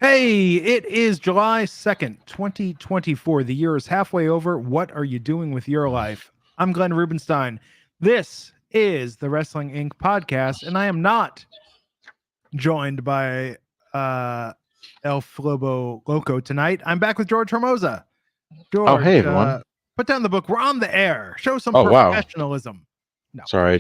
Hey, it is July 2nd, 2024. The year is halfway over. What are you doing with your life? I'm Glenn Rubenstein. This is the Wrestling Inc. podcast, and I am not joined by El Flobo Loco tonight. I'm back with George Hermoza. Oh, hey George, everyone. put down the book. We're on the air. Show some Oh, wow. professionalism. No. Sorry,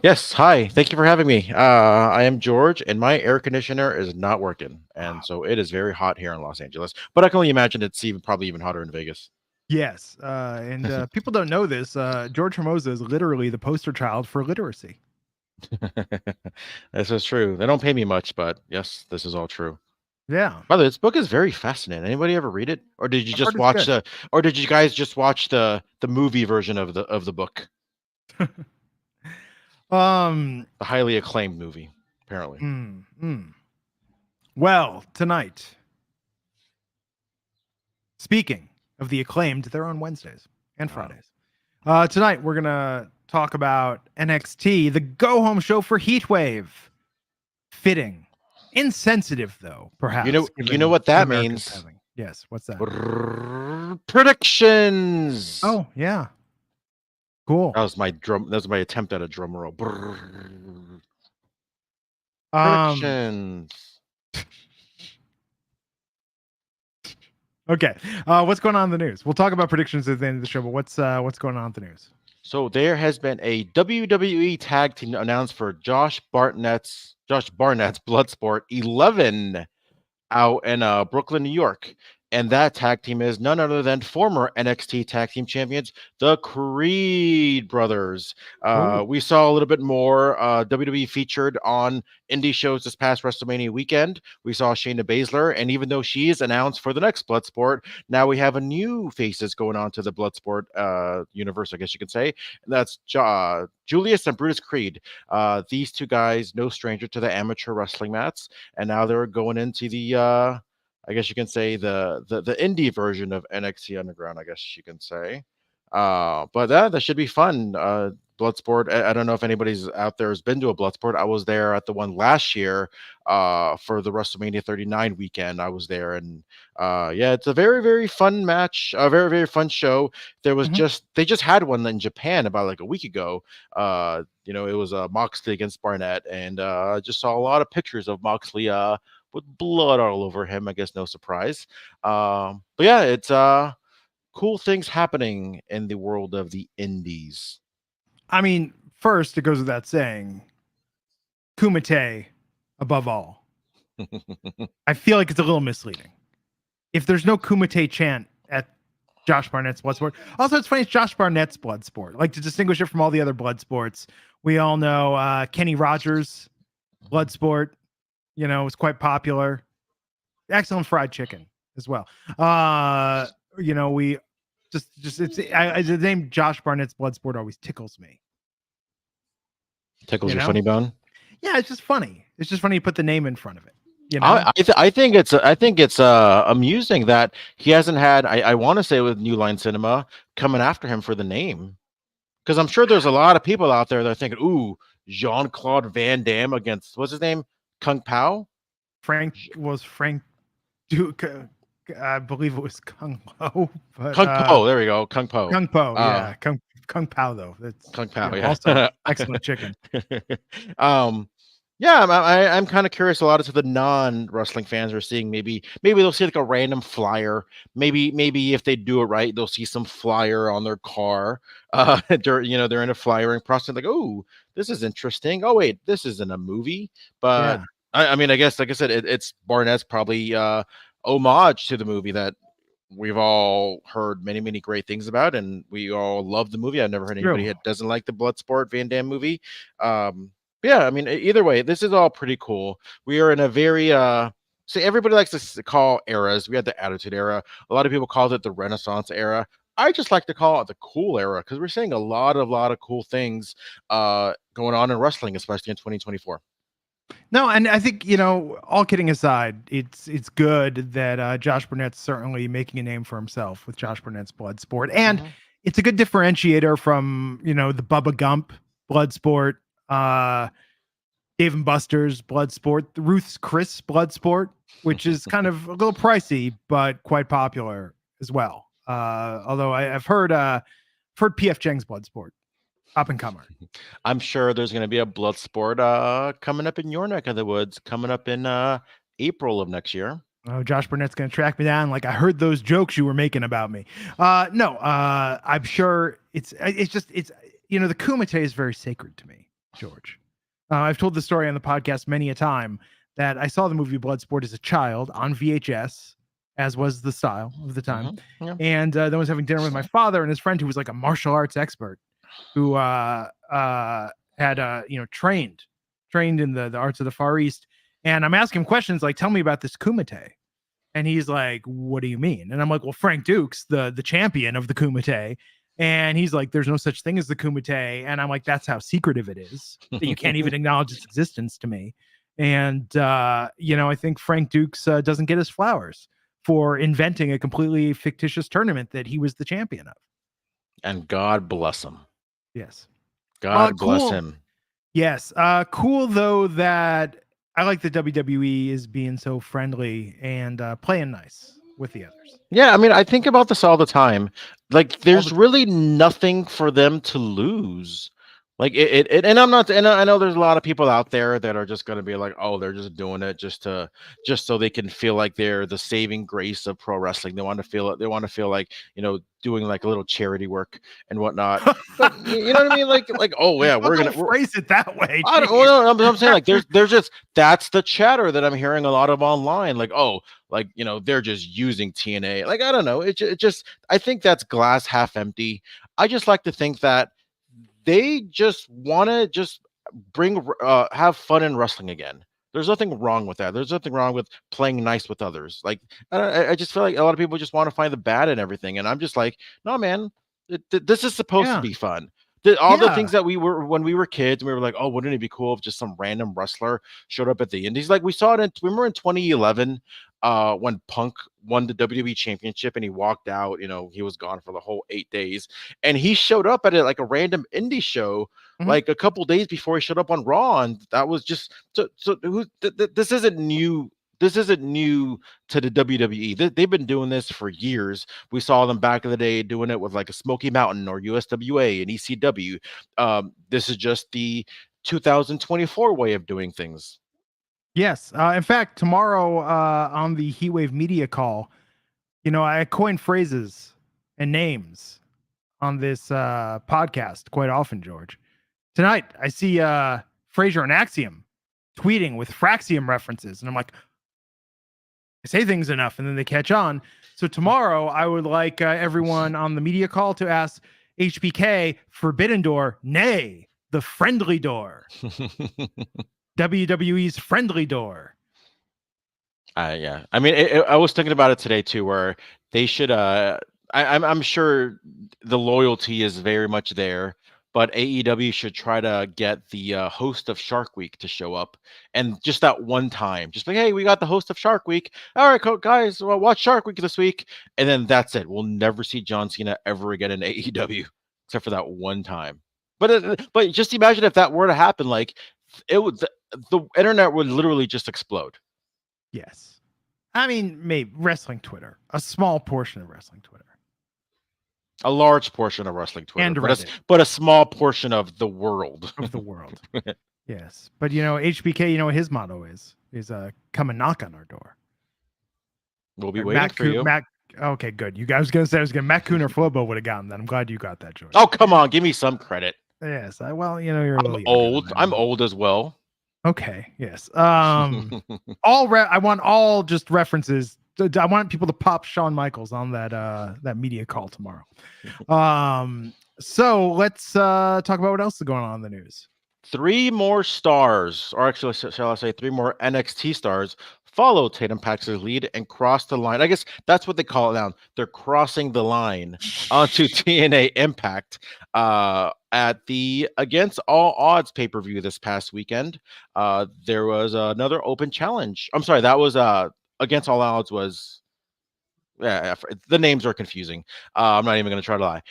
yes, hi. Thank you for having me. I am George, and my air conditioner is not working, and so it is very hot here in Los Angeles. But I can only imagine it's probably even hotter in Vegas. Yes, and people don't know this. George Hermoza is literally the poster child for literacy. This is true. They don't pay me much, but yes, this is all true. Yeah. By the way, this book is very fascinating. Anybody ever read it, or did you I've just heard it's watch good. or did you guys just watch the movie version of the book, Um. the highly acclaimed movie, apparently? Well, tonight, speaking of the acclaimed, they're on Wednesdays and Fridays. Tonight we're gonna talk about NXT, the go-home show for Heatwave. Fitting, insensitive though, perhaps. You know what that Americans means. having. Yes. What's that? Predictions. Oh yeah. Cool. That was my drum. That was my attempt at a drum roll. Um. Predictions. Okay. What's going on in the news? We'll talk about predictions at the end of the show, but what's going on in the news? So there has been a WWE tag team announced for Josh Barnett's Bloodsport 11 out in Brooklyn, New York. And that tag team is none other than former NXT tag team champions, the Creed brothers. We saw a little bit more WWE featured on indie shows this past WrestleMania weekend. We saw Shayna Baszler, and even though she is announced for the next Bloodsport, now we have a new faces going on to the Bloodsport universe, I guess you could say. And that's Julius and Brutus Creed. These two guys, no stranger to the amateur wrestling mats, and now they're going into the I guess you can say the indie version of NXT Underground, I guess you can say. But that should be fun. Bloodsport. I don't know if anybody's out there has been to a Bloodsport. I was there at the one last year for the WrestleMania 39 weekend. I was there, and yeah, it's a very, very fun match, a very, very fun show. There was they just had one in Japan about like a week ago. It was Moxley against Barnett, and I just saw a lot of pictures of Moxley with blood all over him. I guess no surprise. But yeah, it's cool things happening in the world of the indies. I mean, first, it goes without saying, Kumite above all. I feel like it's a little misleading. If there's no Kumite chant at Josh Barnett's Bloodsport. Also, it's funny, it's Josh Barnett's Bloodsport. Like, to distinguish it from all the other Bloodsports, we all know Kenny Rogers' Bloodsport, was quite popular. Excellent fried chicken as well. We the name Josh Barnett's Bloodsport always tickles me. Tickles your funny bone? Yeah, it's just funny. It's just funny you put the name in front of it. I think it's amusing that he hasn't had. I want to say with New Line Cinema coming after him for the name, because I'm sure there's a lot of people out there that are thinking, "Ooh, Jean-Claude Van Damme against what's his name, Kung Pao." Frank Duke. I believe it was Kung Po. Kung Po, there we go. Kung Po. Kung Po, yeah. Kung Pao though. That's Kung Pao, yeah. Also excellent chicken. Yeah, I'm kind of curious. A lot of the non-wrestling fans are seeing maybe they'll see like a random flyer. Maybe if they do it right, they'll see some flyer on their car. They're in a flyering process. Like, oh, this is interesting. Oh wait, this isn't a movie. But yeah. I mean, I guess like I said, it's Barnett's probably homage to the movie that we've all heard many great things about, and we all love the movie. I've never heard anybody that doesn't like the Bloodsport Van Damme movie. Yeah, I mean, either way, this is all pretty cool. We are in a very see, everybody likes to call eras. We had the Attitude Era. A lot of people called it the Renaissance Era. I just like to call it the cool era because we're seeing a lot of cool things going on in wrestling, especially in 2024. No, and I think, all kidding aside, it's good that Josh Barnett's certainly making a name for himself with Josh Barnett's Bloodsport. And it's a good differentiator from, the Bubba Gump Bloodsport. Dave and Buster's Bloodsport, Ruth's Chris Bloodsport, which is kind of a little pricey, but quite popular as well. Although I've heard PF Chang's Bloodsport, up and comer. I'm sure there's going to be a Bloodsport coming up in your neck of the woods, coming up in April of next year. Oh, Josh Burnett's going to track me down. Like, I heard those jokes you were making about me. No, I'm sure it's you know, the Kumite is very sacred to me, George. I've told the story on the podcast many a time that I saw the movie Bloodsport as a child on VHS, as was the style of the time. Yeah. And then was having dinner with my father and his friend who was like a martial arts expert who had you know, trained in the arts of the Far East. And I'm asking him questions like, tell me about this Kumite. And he's like, what do you mean? And I'm like, well, Frank Dukes, the champion of the Kumite. And he's like, there's no such thing as the Kumite. And I'm like, that's how secretive it is that you can't even acknowledge its existence to me. And, you know, I think Frank Dukes doesn't get his flowers for inventing a completely fictitious tournament that he was the champion of. And God bless him. Yes. God bless him. Yes. Cool, though, that I like the WWE is being so friendly and playing nice with the others. Yeah, I mean, I think about this all the time. Like, there's really nothing for them to lose. Like it and I'm not, and I know there's a lot of people out there that are just going to be like, oh, they're just doing it just so they can feel like they're the saving grace of pro wrestling. They want to feel it. They want to feel like, you know, doing like a little charity work and whatnot. But you know what I mean? Like, oh yeah, we're phrase it that way. I don't know. I'm saying like there's just, that's the chatter that I'm hearing a lot of online. Like, oh, like, you know, they're just using TNA. Like, I don't know. It just, I think that's glass half empty. I just like to think that they just want to just have fun in wrestling again. There's nothing wrong with that. There's nothing wrong with playing nice with others. Like, I just feel like a lot of people just want to find the bad in everything. And I'm just like, no, man, this is supposed to be fun. All the things that we were, when we were kids, we were like, oh, wouldn't it be cool if just some random wrestler showed up at the Indies? Like, we saw it remember in 2011, when Punk won the WWE championship and he walked out, you know, he was gone for the whole 8 days, and he showed up at like a random indie show, like a couple days before he showed up on Raw. And that was just, this isn't new. This isn't new to the WWE. They've been doing this for years. We saw them back in the day doing it with like a Smoky Mountain or USWA and ECW. This is just the 2024 way of doing things. Yes. In fact, tomorrow on the Heatwave media call, you know, I coin phrases and names on this podcast quite often, George. Tonight, I see Frazier and Axiom tweeting with Fraxium references, and I'm like, I say things enough, and then they catch on. So tomorrow, I would like everyone on the media call to ask HBK, Forbidden Door, nay, the Friendly Door. WWE's Friendly Door. Yeah. I mean, I was thinking about it today too, where they should. I'm sure the loyalty is very much there, but AEW should try to get the host of Shark Week to show up, and just that one time, just like, hey, we got the host of Shark Week. All right, guys, well, watch Shark Week this week, and then that's it. We'll never see John Cena ever again in AEW, except for that one time. But just imagine if that were to happen, like it would. The internet would literally just explode. Yes. I mean, maybe wrestling Twitter, a small portion of wrestling Twitter. A large portion of wrestling Twitter, and but a small portion of the world. Of the world. Yes. But, you know, HBK, you know what his motto is come and knock on our door. We'll be waiting for you. Okay, good. You guys going to say Matt Kuhn or Flobo would have gotten that. I'm glad you got that, George. Oh, come on. Give me some credit. Yes. Well, you know, you're old. I'm old as well. Okay. Yes. I want all just references. I want people to pop Shawn Michaels on that media call tomorrow. So let's talk about what else is going on in the news. 3 more stars, or actually, shall I say, 3 more NXT stars follow Tatum Paxley's lead and cross the line. I guess that's what they call it now. They're crossing the line onto TNA Impact at the Against All Odds pay-per-view this past weekend. There was another open challenge. I'm sorry, that was Against All Odds was the names are confusing. I'm not even going to try to lie.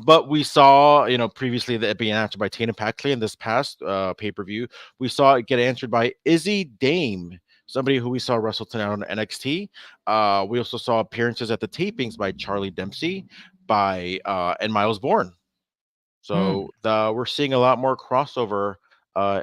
But we saw, previously that being answered by Tatum Paxley in this past pay-per-view. We saw it get answered by Izzy Dame, somebody who we saw wrestle tonight on NXT. We also saw appearances at the tapings by Charlie Dempsey, and Miles Bourne. So we're seeing a lot more crossover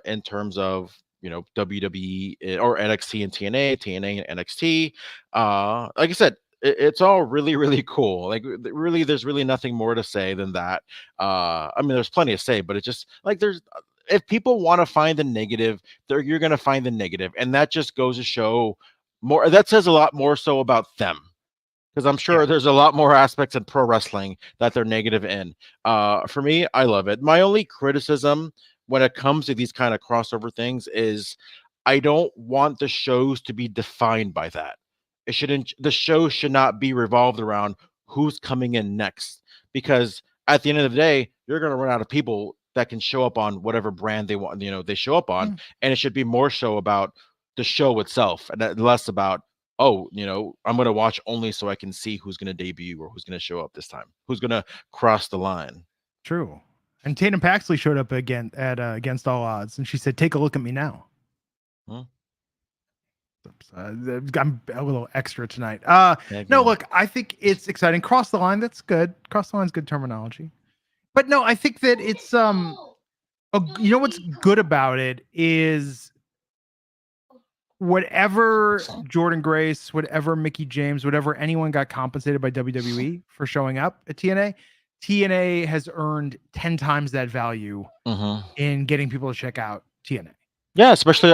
in terms of WWE or NXT and TNA, TNA and NXT. Like I said, it's all really, really cool. Like really, there's really nothing more to say than that. I mean, there's plenty to say, but it's just like if people want to find the negative, you're going to find the negative, and that just goes to show more. That says a lot more so about them. Because I'm sure there's a lot more aspects in pro wrestling that they're negative in. For me, I love it. My only criticism when it comes to these kind of crossover things is I don't want the shows to be defined by that. The show should not be revolved around who's coming in next. Because at the end of the day, you're going to run out of people that can show up on whatever brand they want, they show up on. And it should be more so about the show itself and less about, I'm going to watch only so I can see who's going to debut or who's going to show up this time, who's going to cross the line. True. And Tatum Paxley showed up again at Against All Odds, and she said, "Take a look at me now." I'm a little extra tonight. No, look, I think it's exciting. Cross the line, that's good. Cross the line's good terminology. But no, I think that it's what's good about it is whatever Jordan Grace, whatever Mickey James, whatever anyone got compensated by WWE for showing up at TNA has earned 10 times that value in getting people to check out TNA. Yeah, especially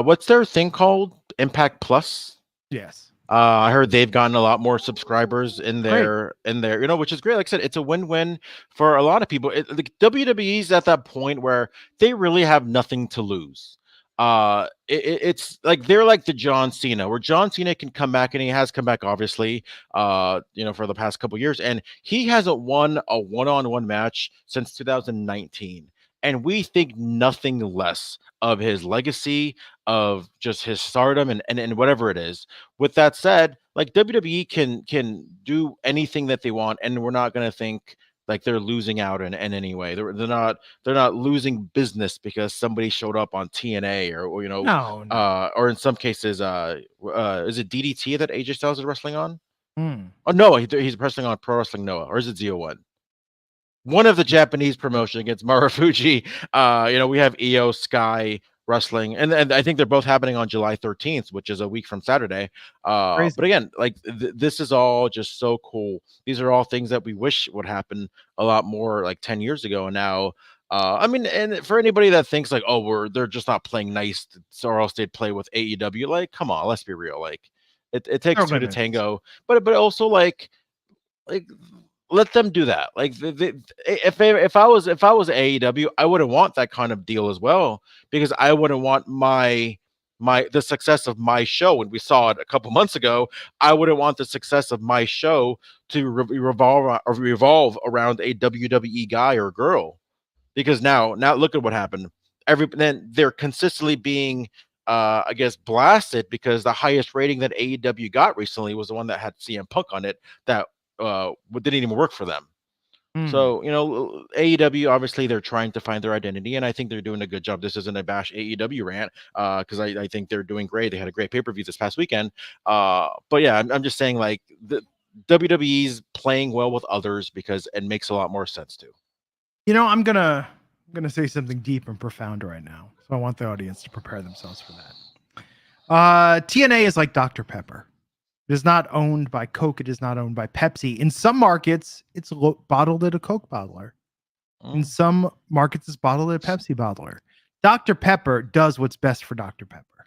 what's their thing called? Impact Plus? Yes. I heard they've gotten a lot more subscribers in their, which is great. Like I said, it's a win-win for a lot of people. The WWE's at that point where they really have nothing to lose. It's like they're like the John Cena, where John Cena can come back, and he has come back, obviously, for the past couple years, and he hasn't won a one-on-one match since 2019. And we think nothing less of his legacy, of just his stardom, and whatever it is. With that said, like WWE can do anything that they want, and we're not going to think like they're losing out in any way. They're not losing business because somebody showed up on TNA or No. Or in some cases, is it DDT that AJ Styles is wrestling on? Oh no, he's wrestling on Pro Wrestling Noah, or is it ZO1? One of the Japanese promotion against Marufuji. We have Io Sky wrestling, and I think they're both happening on July 13th, which is a week from Saturday. But again, like this is all just so cool. These are all things that we wish would happen a lot more like 10 years ago. And now, and for anybody that thinks like, they're just not playing nice, or else they'd play with AEW. Like, come on, let's be real. Like, it takes two to tango. But also like let them do that. Like if I was AEW, I wouldn't want that kind of deal as well, because I wouldn't want the success of my show. And we saw it a couple months ago. I wouldn't want the success of my show to revolve around a WWE guy or girl, because now look at what happened. Then they're consistently being I guess blasted because the highest rating that AEW got recently was the one that had CM Punk on it, that didn't even work for them. So AEW, obviously they're trying to find their identity, and I think they're doing a good job. This isn't a bash AEW rant, because I think they're doing great. They had a great pay-per-view this past weekend, but yeah, I'm just saying, like, the WWE's playing well with others because it makes a lot more sense too. I'm gonna say something deep and profound right now, so I want the audience to prepare themselves for that. TNA is like Dr. Pepper. It is not owned by Coke. It is not owned by Pepsi. In some markets, it's bottled at a Coke bottler. In some markets, it's bottled at a Pepsi bottler. Dr. Pepper does what's best for Dr. Pepper.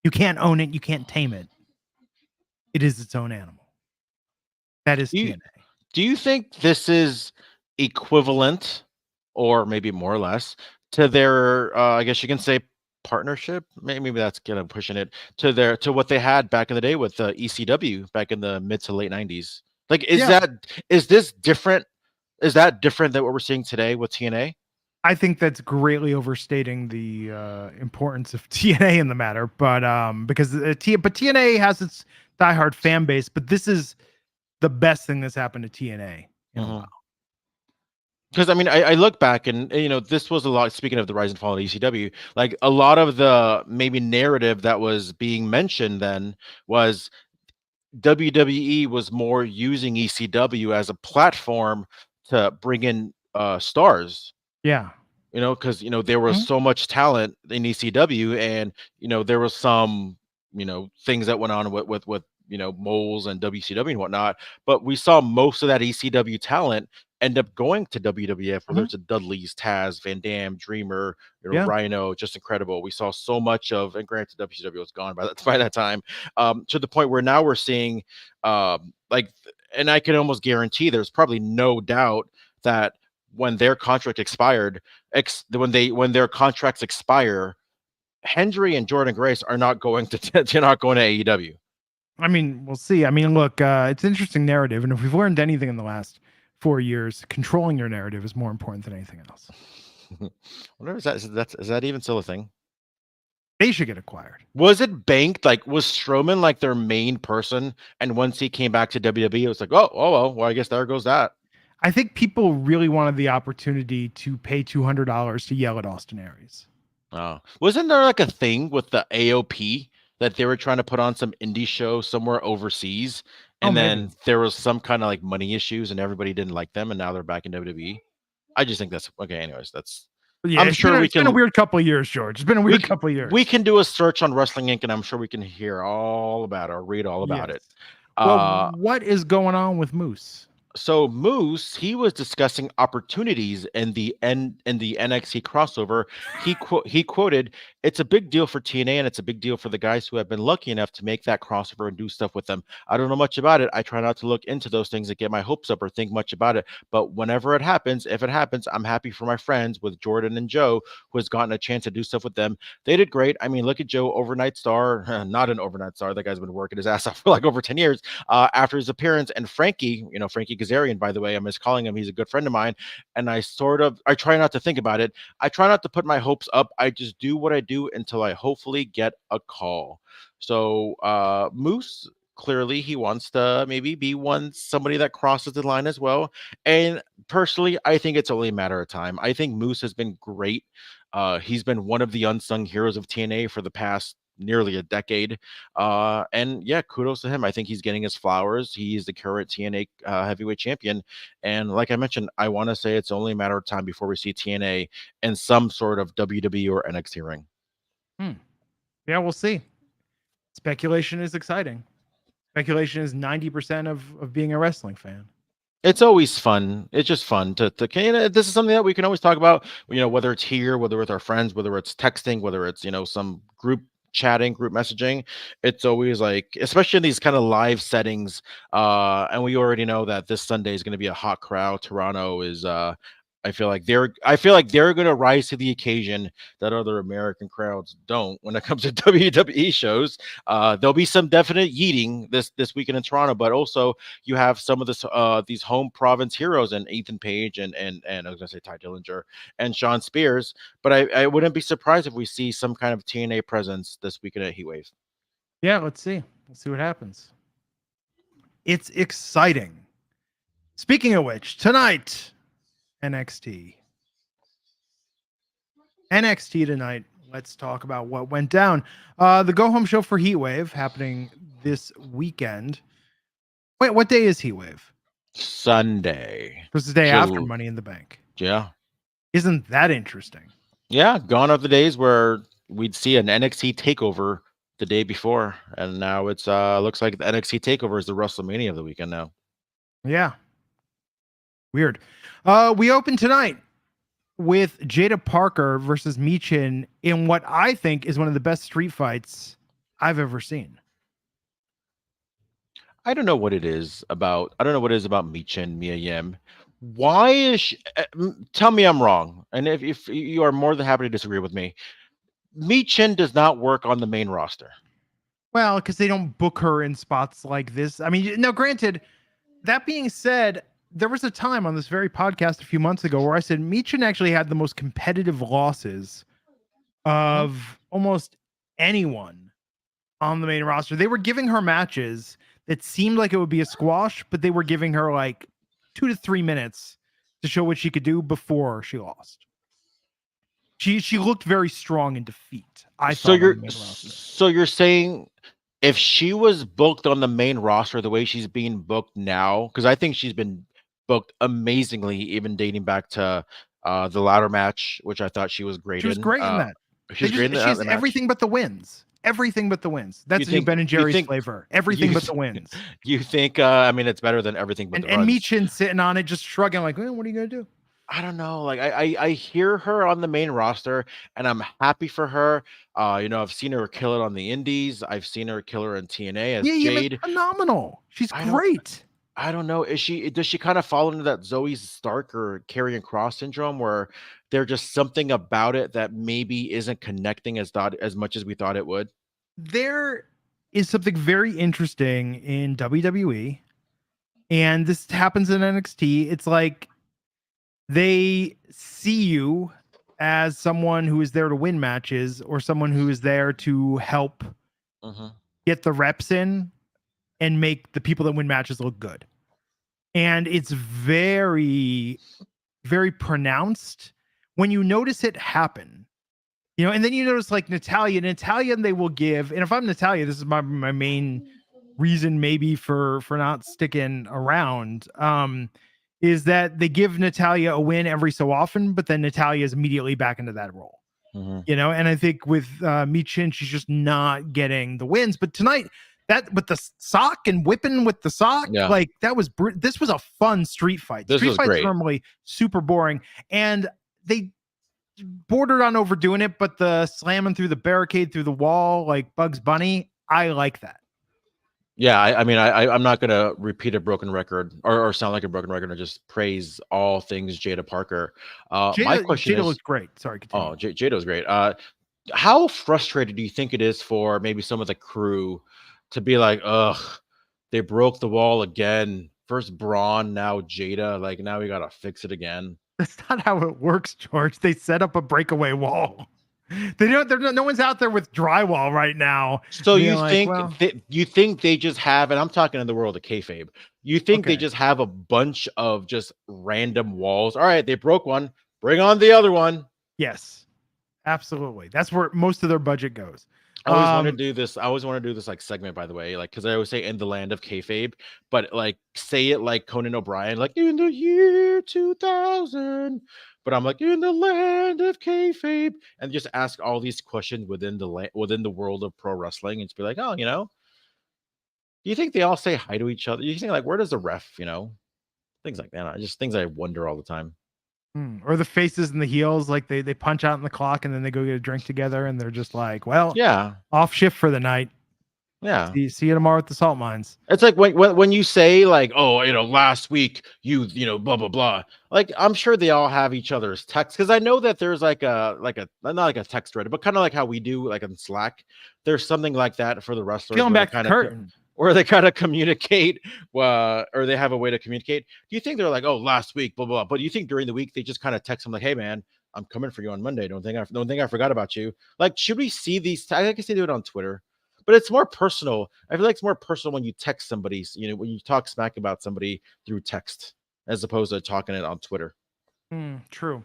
You can't own it. You can't tame it. It is its own animal. That is TNA. Do you think this is equivalent, or maybe more or less, to their, I guess you can say, partnership? Maybe that's kind of pushing it to what they had back in the day with ECW back in the mid to late 90s. Like, is that different than what we're seeing today with TNA? I think that's greatly overstating the importance of TNA in the matter, but because TNA has its diehard fan base, but this is the best thing that's happened to TNA in a while. Because I mean, I look back and this was a lot. Speaking of the rise and fall of ECW, like a lot of the maybe narrative that was being mentioned then was WWE was more using ECW as a platform to bring in stars. Yeah. Because there was so much talent in ECW, and there was some things that went on with moles and WCW and whatnot. But we saw most of that ECW talent end up going to WWF, whether it's a Dudley's, Taz, Van Dam, Dreamer, Rhino, just incredible. We saw so much of, and granted, WCW was gone by that time, to the point where now we're seeing, and I can almost guarantee there's probably no doubt that when their contract expired, when their contracts expire, Hendry and Jordan Grace are not going to AEW. I mean, we'll see. I mean, look, it's an interesting narrative, and if we've learned anything in the last 4 years, controlling your narrative is more important than anything else. Wonder is that even still a thing? They should get acquired. Was it banked? Like, was Strowman like their main person? And once he came back to WWE, it was like, well, I guess there goes that. I think people really wanted the opportunity to pay $200 to yell at Austin Aries. Oh, wasn't there like a thing with the AOP that they were trying to put on some indie show somewhere overseas, and then there was some kind of like money issues, and everybody didn't like them, and now they're back in WWE? I just think that's okay. Anyways, that's. Yeah, I'm sure it's been a weird couple of years, George. It's been a weird couple of years. We can do a search on Wrestling Inc., and I'm sure we can hear all about it or read all about it. Well, what is going on with Moose? So Moose, he was discussing opportunities in the NXT crossover. He quoted, "It's a big deal for TNA, and it's a big deal for the guys who have been lucky enough to make that crossover and do stuff with them. I don't know much about it. I try not to look into those things and get my hopes up or think much about it. But whenever it happens, if it happens, I'm happy for my friends with Jordan and Joe, who has gotten a chance to do stuff with them. They did great. I mean, look at Joe, overnight star, not an overnight star. That guy's been working his ass off for like over 10 years after his appearance. And Frankie, Frankie Kazarian, by the way, I'm miscalling him. He's a good friend of mine. And I try not to think about it. I try not to put my hopes up. I just do what I do until I hopefully get a call." So Moose, clearly he wants to maybe be somebody that crosses the line as well. And personally, I think it's only a matter of time. I think Moose has been great. He's been one of the unsung heroes of TNA for the past nearly a decade. And yeah, kudos to him. I think he's getting his flowers. He's the current TNA heavyweight champion. And like I mentioned, I want to say it's only a matter of time before we see TNA in some sort of WWE or NXT ring. Yeah, we'll see. Speculation is exciting. Speculation is 90% of being a wrestling fan. It's always fun. It's just fun to this is something that we can always talk about, whether it's here, whether with our friends, whether it's texting, whether it's, some group chatting, group messaging. It's always like, especially in these kind of live settings. And we already know that this Sunday is going to be a hot crowd. Toronto is, I feel like they're going to rise to the occasion that other American crowds don't when it comes to WWE shows. There'll be some definite yeeting this weekend in Toronto, but also you have some of this these home province heroes and Ethan Page and I was gonna say Ty Dillinger and Sean Spears. But I wouldn't be surprised if we see some kind of TNA presence this weekend at Heatwave. Yeah, let's see. Let's see what happens. It's exciting. Speaking of which, tonight. NXT tonight. Let's talk about what went down. The go-home show for Heatwave happening this weekend. Wait, what day is Heatwave? Sunday. It's the day after Money in the Bank. Yeah. Isn't that interesting? Yeah, gone are the days where we'd see an NXT takeover the day before, and now it's looks like the NXT takeover is the WrestleMania of the weekend now. Yeah. Weird. We open tonight with Jada Parker versus Michin in what I think is one of the best street fights I've ever seen. I don't know what it is about. Michin, Mia Yim. Why is she, tell me I'm wrong. And if you are more than happy to disagree with me, Michin does not work on the main roster. Well, because they don't book her in spots like this. I mean, now granted, that being said, there was a time on this very podcast a few months ago where I said Michin actually had the most competitive losses of almost anyone on the main roster. They were giving her matches that seemed like it would be a squash, but they were giving her like 2 to 3 minutes to show what she could do before she lost. She looked very strong in defeat. I thought on the main roster. So you're saying if she was booked on the main roster the way she's being booked now, because I think she's been booked amazingly, even dating back to the ladder match, which I thought she was great in. She was great in that. She's great in that She's match. everything but the wins. Everything but the wins. That's the new Ben and Jerry's flavor. Everything but the wins. You think? I mean, it's better than everything but the runs. And Michin sitting on it, just shrugging, like, what are you gonna do? I don't know. Like I hear her on the main roster, and I'm happy for her. I've seen her kill it on the Indies. I've seen her kill her in TNA as Jade. Phenomenal. She's great. I don't know. Does she kind of fall into that Zoe Stark or Karrion Kross syndrome where there's just something about it that maybe isn't connecting as much as we thought it would? There is something very interesting in WWE, and this happens in NXT. It's like they see you as someone who is there to win matches or someone who is there to help get the reps in and make the people that win matches look good. And it's very, very pronounced when you notice it happen, and then you notice like Natalya, they will give, and if I'm Natalya, this is my main reason maybe for not sticking around, is that they give Natalya a win every so often, but then Natalya is immediately back into that role. And I think with Michin, she's just not getting the wins. But tonight, that with the sock and whipping with the sock, like that was this was a fun street fight. Street fights are normally super boring, and they bordered on overdoing it, but the slamming through the barricade, through the wall, like Bugs Bunny, I like that. Yeah, I'm not gonna repeat a broken record or sound like a broken record and just praise all things Jada Parker. My question Jada looks great. Sorry, continue. Oh, Jada was great. How frustrated do you think it is for maybe some of the crew to be like, ugh, they broke the wall again. First Braun, now Jada. Like now we gotta fix it again. That's not how it works, George. They set up a breakaway wall. They don't. No one's out there with drywall right now. So you think they just have, and I'm talking in the world of kayfabe. You think they just have a bunch of just random walls? All right, they broke one. Bring on the other one. Yes, absolutely. That's where most of their budget goes. I always want to do this. I always want to do this like segment, by the way, like because I always say in the land of kayfabe, but like say it like Conan O'Brien, like in the year 2000. But I'm like in the land of kayfabe, and just ask all these questions within the world of pro wrestling, and just be like, oh, do you think they all say hi to each other? You think like where does the ref, things like that? Just things I wonder all the time. Or the faces and the heels, like they punch out in the clock and then they go get a drink together, and they're just like, well, off shift for the night. Yeah. See you tomorrow at the salt mines. It's like when you say like, oh, last week you blah blah blah. Like I'm sure they all have each other's texts, because I know that there's like a not like a text thread, but kind of like how we do like on Slack. There's something like that for the wrestlers. Peeling back the curtain. Or they kind of communicate, or they have a way to communicate. Do you think they're like, oh, last week, blah, blah, blah. But do you think during the week they just kind of text them like, hey, man, I'm coming for you on Monday. Don't think I forgot about you. Like, should we see these? I guess they do it on Twitter, but it's more personal. I feel like it's more personal when you text somebody, when you talk smack about somebody through text, as opposed to talking it on Twitter. True.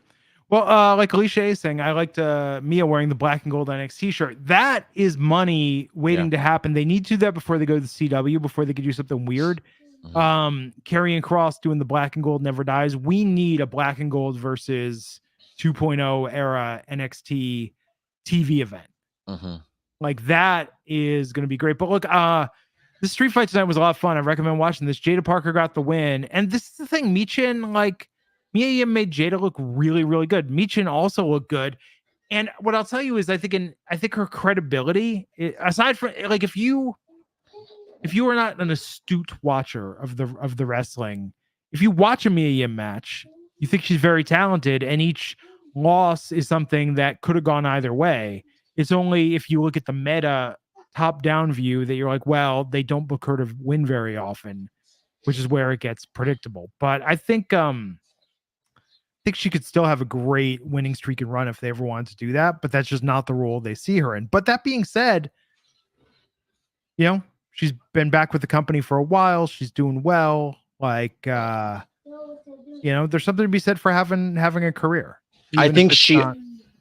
Well, like Alicia is saying, I liked Mia wearing the black and gold NXT shirt. That is money waiting to happen. They need to do that before they go to the CW, before they could do something weird. Karrion Kross doing the black and gold never dies. We need a black and gold versus 2.0 era NXT TV event. Like that is going to be great. But look, the street fight tonight was a lot of fun. I recommend watching this. Jada Parker got the win. And this is the thing, Michin, like, Mia Yim made Jada look really, really good. Michin also looked good. And what I'll tell you is I think her credibility, aside from like if you are not an astute watcher of the wrestling, if you watch a Mia Yim match, you think she's very talented, and each loss is something that could have gone either way. It's only if you look at the meta top-down view that you're like, well, they don't book her to win very often. which is where it gets predictable. But I think she could still have a great winning streak and run if they ever wanted to do that, but that's just not the role they see her in. But that being said, you know, she's been back with the company for a while. She's doing well. Like, there's something to be said for having a career. I think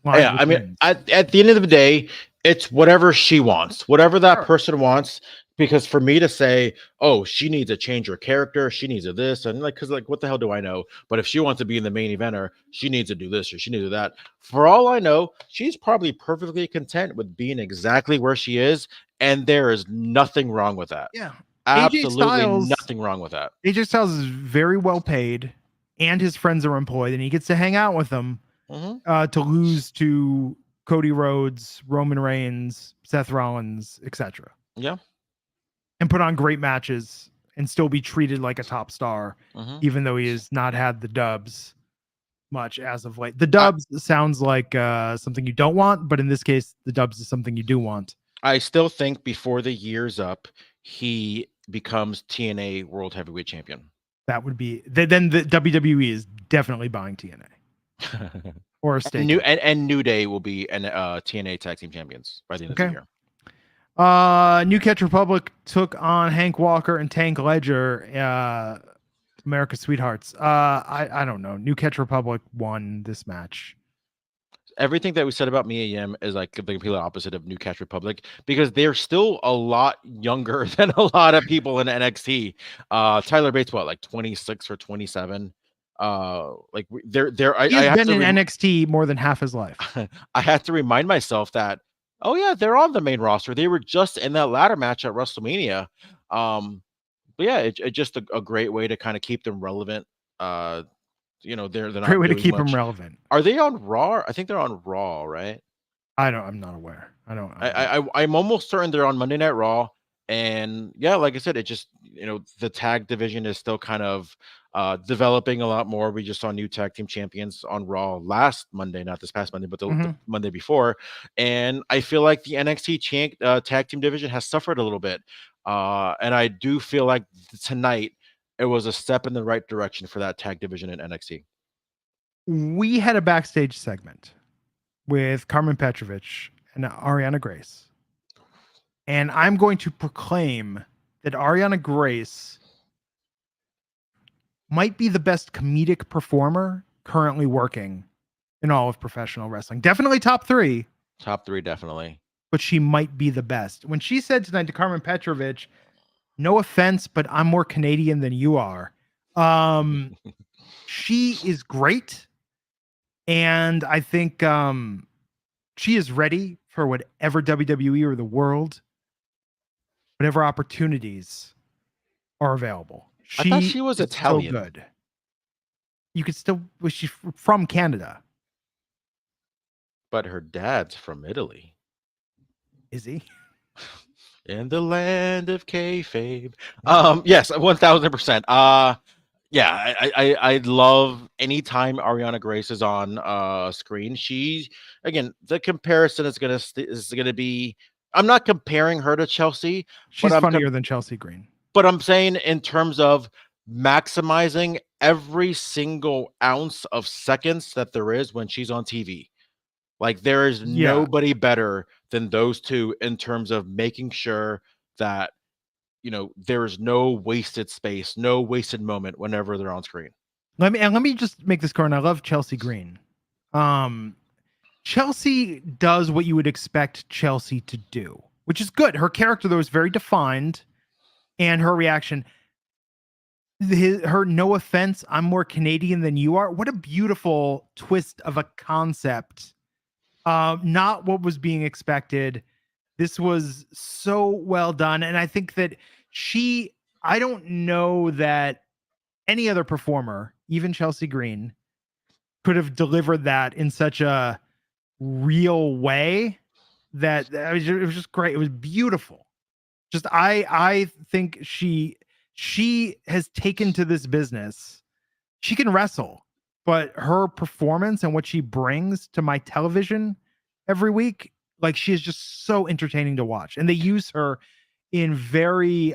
I mean, at the end of the day, it's whatever she wants, whatever that person wants. Because for me to say, oh, she needs to change her character, she needs a this, and because what the hell do I know? But if she wants to be in the main eventer, she needs to do this or she needs to do that. For all I know, she's probably perfectly content with being exactly where she is, and there is nothing wrong with that. Yeah, absolutely nothing wrong with that. AJ Styles is very well paid, and his friends are employed, and he gets to hang out with them to lose to Cody Rhodes, Roman Reigns, Seth Rollins, etc. Yeah. And put on great matches and still be treated like a top star, even though he has not had the dubs much as of late. The dubs sounds like something you don't want, but in this case, the dubs is something you do want. I still think before the year's up, he becomes TNA World Heavyweight Champion. That would be then the WWE is definitely buying TNA or a stake. New Day will be TNA Tag Team Champions by the end of the year. New Catch Republic took on Hank Walker and Tank Ledger, America's Sweethearts. I don't know. New Catch Republic won this match. Everything that we said about Mia Yim is like the complete opposite of New Catch Republic because they're still a lot younger than a lot of people in NXT. Tyler Bates, like 26 or 27? He's been in NXT more than half his life. I had to remind myself that, oh yeah, they're on the main roster. They were just in that ladder match at WrestleMania. But yeah, it's just a great way to kind of keep them relevant. They're not great way to keep them relevant. Are they on Raw? I think they're on Raw, right? I'm not aware. I'm almost certain they're on Monday Night Raw. And yeah, like I said, it just the tag division is still kind of developing a lot more. We just saw new tag team champions on Raw last Monday, not this past Monday, but the Monday before. And I feel like the NXT tag team division has suffered a little bit. And I do feel like tonight it was a step in the right direction for that tag division in NXT. We had a backstage segment with Carmen Petrovich and Ariana Grace. And I'm going to proclaim that Ariana Grace might be the best comedic performer currently working in all of professional wrestling. Definitely top 3. Top 3, definitely. But she might be the best. When she said tonight to Carmen Petrovich, no offense, but I'm more Canadian than you are. She is great. And I think she is ready for whatever WWE or the world, whatever opportunities are available. I thought she was Italian. So good. You could still, was she from Canada? But her dad's from Italy. Is he? In the land of kayfabe. Yes, 1000%. Yeah, I love anytime Ariana Grace is on screen. She, again, the comparison is gonna be. I'm not comparing her to Chelsea. She's funnier than Chelsea Green. But I'm saying in terms of maximizing every single ounce of seconds that there is when she's on TV. Like there is nobody better than those two in terms of making sure that there is no wasted space, no wasted moment whenever they're on screen. Let me just make this clear. And I love Chelsea Green. Chelsea does what you would expect Chelsea to do, which is good. Her character though is very defined, and her reaction. Her no offense, I'm more Canadian than you are. What a beautiful twist of a concept. Not what was being expected. This was so well done. And I think that I don't know that any other performer, even Chelsea Green, could have delivered that in such a real way that it was just great. It was beautiful. Just, I think she has taken to this business. She can wrestle, but her performance and what she brings to my television every week, like she is just so entertaining to watch. And they use her in very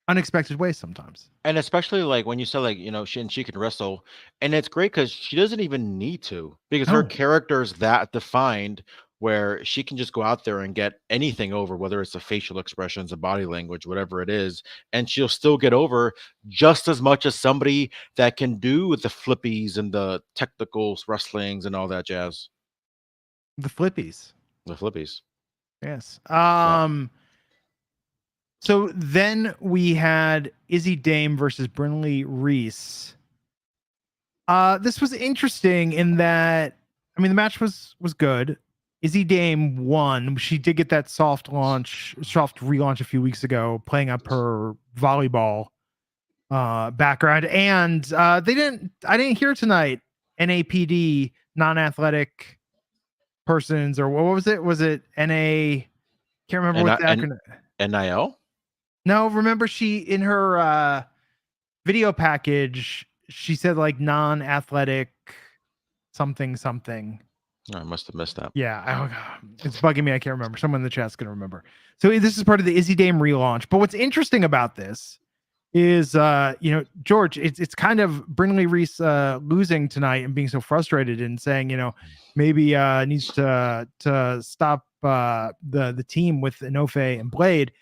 unexpected ways sometimes. And especially like when you said like she can wrestle, and it's great because she doesn't even need to because her No, character's that defined where she can just go out there and get anything over, whether it's the facial expressions, the body language, whatever it is, and she'll still get over just as much as somebody that can do the flippies and the technical wrestlings and all that jazz. the flippies. The flippies. Yes. Yeah. So then we had Izzy Dame versus Brinley Reese. This was interesting in that, I mean, the match was good. Izzy Dame won. She did get that soft relaunch a few weeks ago, playing up her volleyball background. And I didn't hear tonight NAPD, non-athletic persons, or what was it? Was it NA? Can't remember what the acronym. NIL? No, remember she in her video package, she said like non-athletic something. Oh, I must have missed that. Yeah, it's bugging me. I can't remember. Someone in the chat's gonna remember. So this is part of the Izzy Dame relaunch. But what's interesting about this is, George, it's kind of Brinley Reese losing tonight and being so frustrated and saying, maybe needs to stop the team with Inoue and Blade.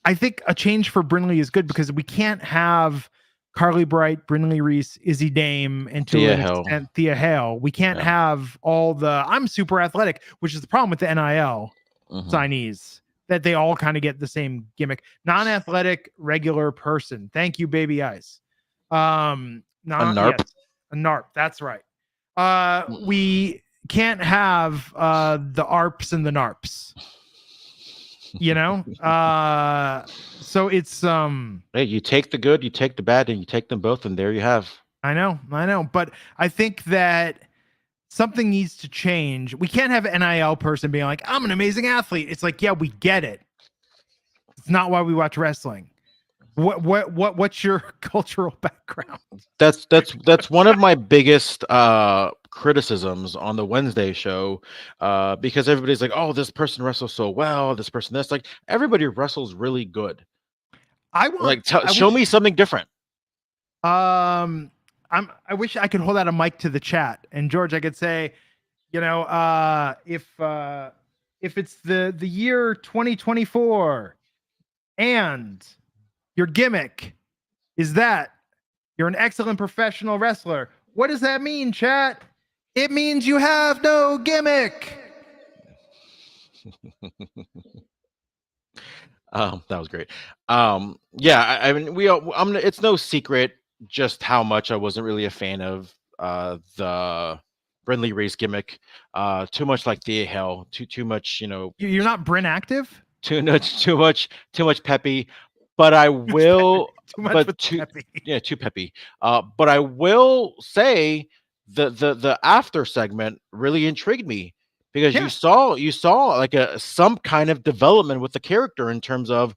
I think a change for Brinley is good because we can't have Carly Bright, Brinley Reese, Izzy Dame, and to an extent Thea Hale. We can't have all the I'm super athletic, which is the problem with the NIL signees, that they all kind of get the same gimmick. Non-athletic, regular person. Thank you, Baby Ice. A NARP. Yes, a NARP. That's right. We can't have the ARPs and the NARPs. So it's hey, you take the good, you take the bad, and you take them both, and there you have. I know, but I think that something needs to change. We can't have an NIL person being like, I'm an amazing athlete. It's like, yeah, we get it. It's not why we watch wrestling. What's your cultural background? That's one of my biggest criticisms on the Wednesday show, because everybody's like, oh, this person wrestles so well, this person this, like, everybody wrestles really good. Show me something different. I wish I could hold out a mic to the chat, and George, I could say, if it's the year 2024 and your gimmick is that you're an excellent professional wrestler, what does that mean, chat? It means you have no gimmick. That was great. Yeah, I mean, it's no secret just how much I wasn't really a fan of the Brinley Reese gimmick. Too much like Thea Hale, too much, You're not Bryn active? Too much peppy. But I will too peppy. But I will say the after segment really intrigued me because you saw like some kind of development with the character in terms of,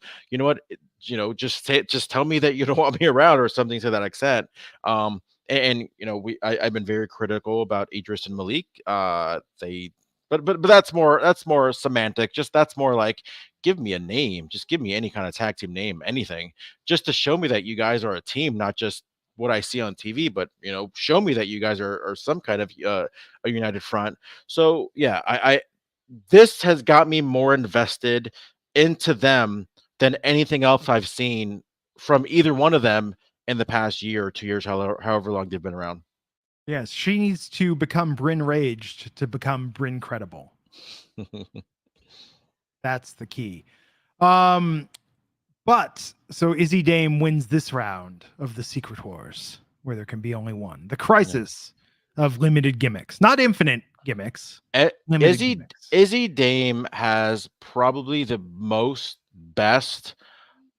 just tell me that you don't want me around or something to that extent. I've been very critical about Idris and Malik. But that's more semantic. Just that's more like, give me a name. Just give me any kind of tag team name, anything, just to show me that you guys are a team, not just what I see on TV, but show me that you guys are some kind of a united front. So yeah, I this has got me more invested into them than anything else I've seen from either one of them in the past year or 2 years, however long they've been around. Yes, she needs to become Bryn Raged to become Bryn Credible. That's the key. But so Izzy Dame wins this round of the Secret Wars, where there can be only one. The crisis of limited gimmicks, not infinite gimmicks. Izzy Dame has probably the best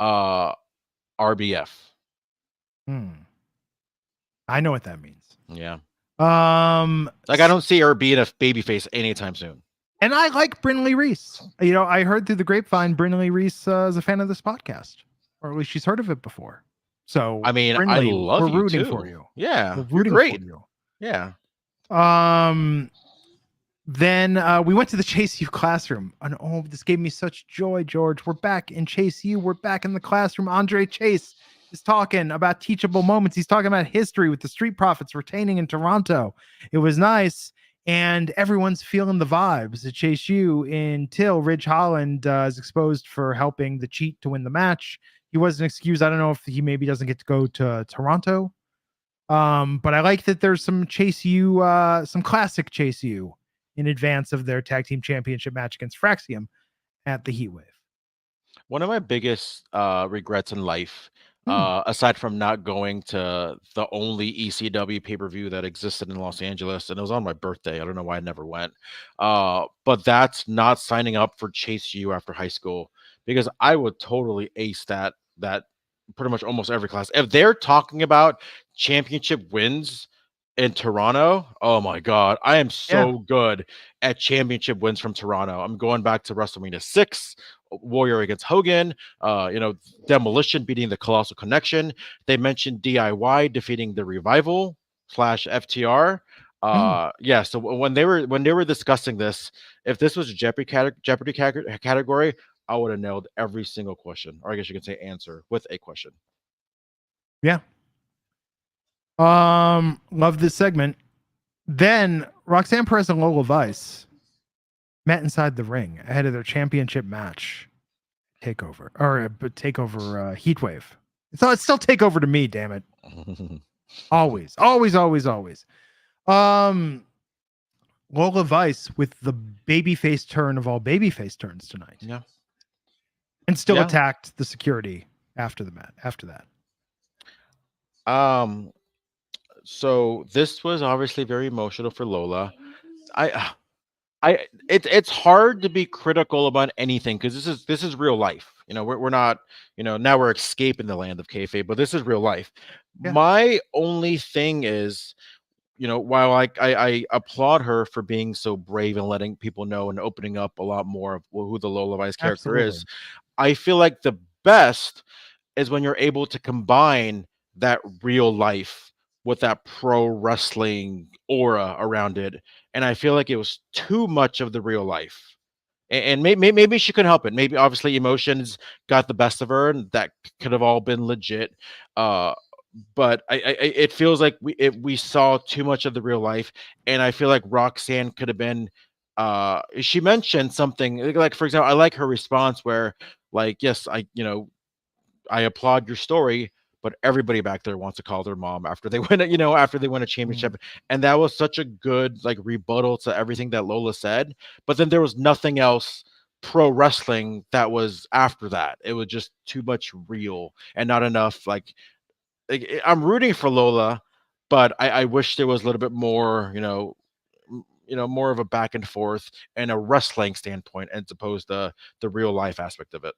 RBF. I know what that means. Yeah. Like, I don't see her being a babyface anytime soon. And I like Brinley Reese. I heard through the grapevine Brinley Reese is a fan of this podcast, or at least she's heard of it before. So I mean, Brinley, I love we're you rooting too. for you. Yeah, we're rooting you're great. For you. Yeah. Then we went to the Chase U classroom. And oh, this gave me such joy, George. We're back in Chase U. We're back in the classroom. Andre Chase is talking about teachable moments. He's talking about history with the Street Profits retaining in Toronto. It was nice. And everyone's feeling the vibes at Chase U until Ridge Holland is exposed for helping the cheat to win the match. He wasn't excused. I don't know if he maybe doesn't get to go to Toronto. But I like that there's some Chase U, some classic Chase U in advance of their tag team championship match against Fraxium at the Heatwave. One of my biggest regrets in life, Hmm. aside from not going to the only ECW pay-per-view that existed in Los Angeles, and it was on my birthday. I don't know why I never went. But that's not signing up for Chase U after high school, because I would totally ace that pretty much almost every class. If they're talking about championship wins in Toronto, oh my God, I am so good at championship wins from Toronto. I'm going back to WrestleMania 6, Warrior against Hogan, Demolition beating the Colossal Connection. They mentioned DIY defeating the Revival / FTR. Yeah, so when they were discussing this, if this was a Jeopardy category, I would have nailed every single question, or I guess you could say answer with a question. Yeah. Love this segment. Then Roxanne Perez and Lola Vice met inside the ring ahead of their championship match. Takeover Heatwave. It's still Takeover to me, damn it. Always. Lola Vice with the babyface turn of all babyface turns tonight. Yeah. And still attacked the security after that. So this was obviously very emotional for Lola. It's hard to be critical about anything because this is real life. We're not, now we're escaping the land of kayfabe, but this is real life. Yeah. My only thing is, while I applaud her for being so brave and letting people know and opening up a lot more of who the Lola Vice character is, I feel like the best is when you're able to combine that real life with that pro wrestling aura around it. And I feel like it was too much of the real life. And maybe she couldn't help it. Maybe obviously emotions got the best of her, and that could have all been legit. But it feels like we saw too much of the real life, and I feel like Roxanne could have been. She mentioned something like, for example, I like her response where, like, yes, I applaud your story, but everybody back there wants to call their mom after they win a championship. And that was such a good like rebuttal to everything that Lola said. But then there was nothing else pro wrestling that was after that. It was just too much real and not enough like I'm rooting for Lola, but I wish there was a little bit more, more of a back and forth and a wrestling standpoint as opposed to the real life aspect of it.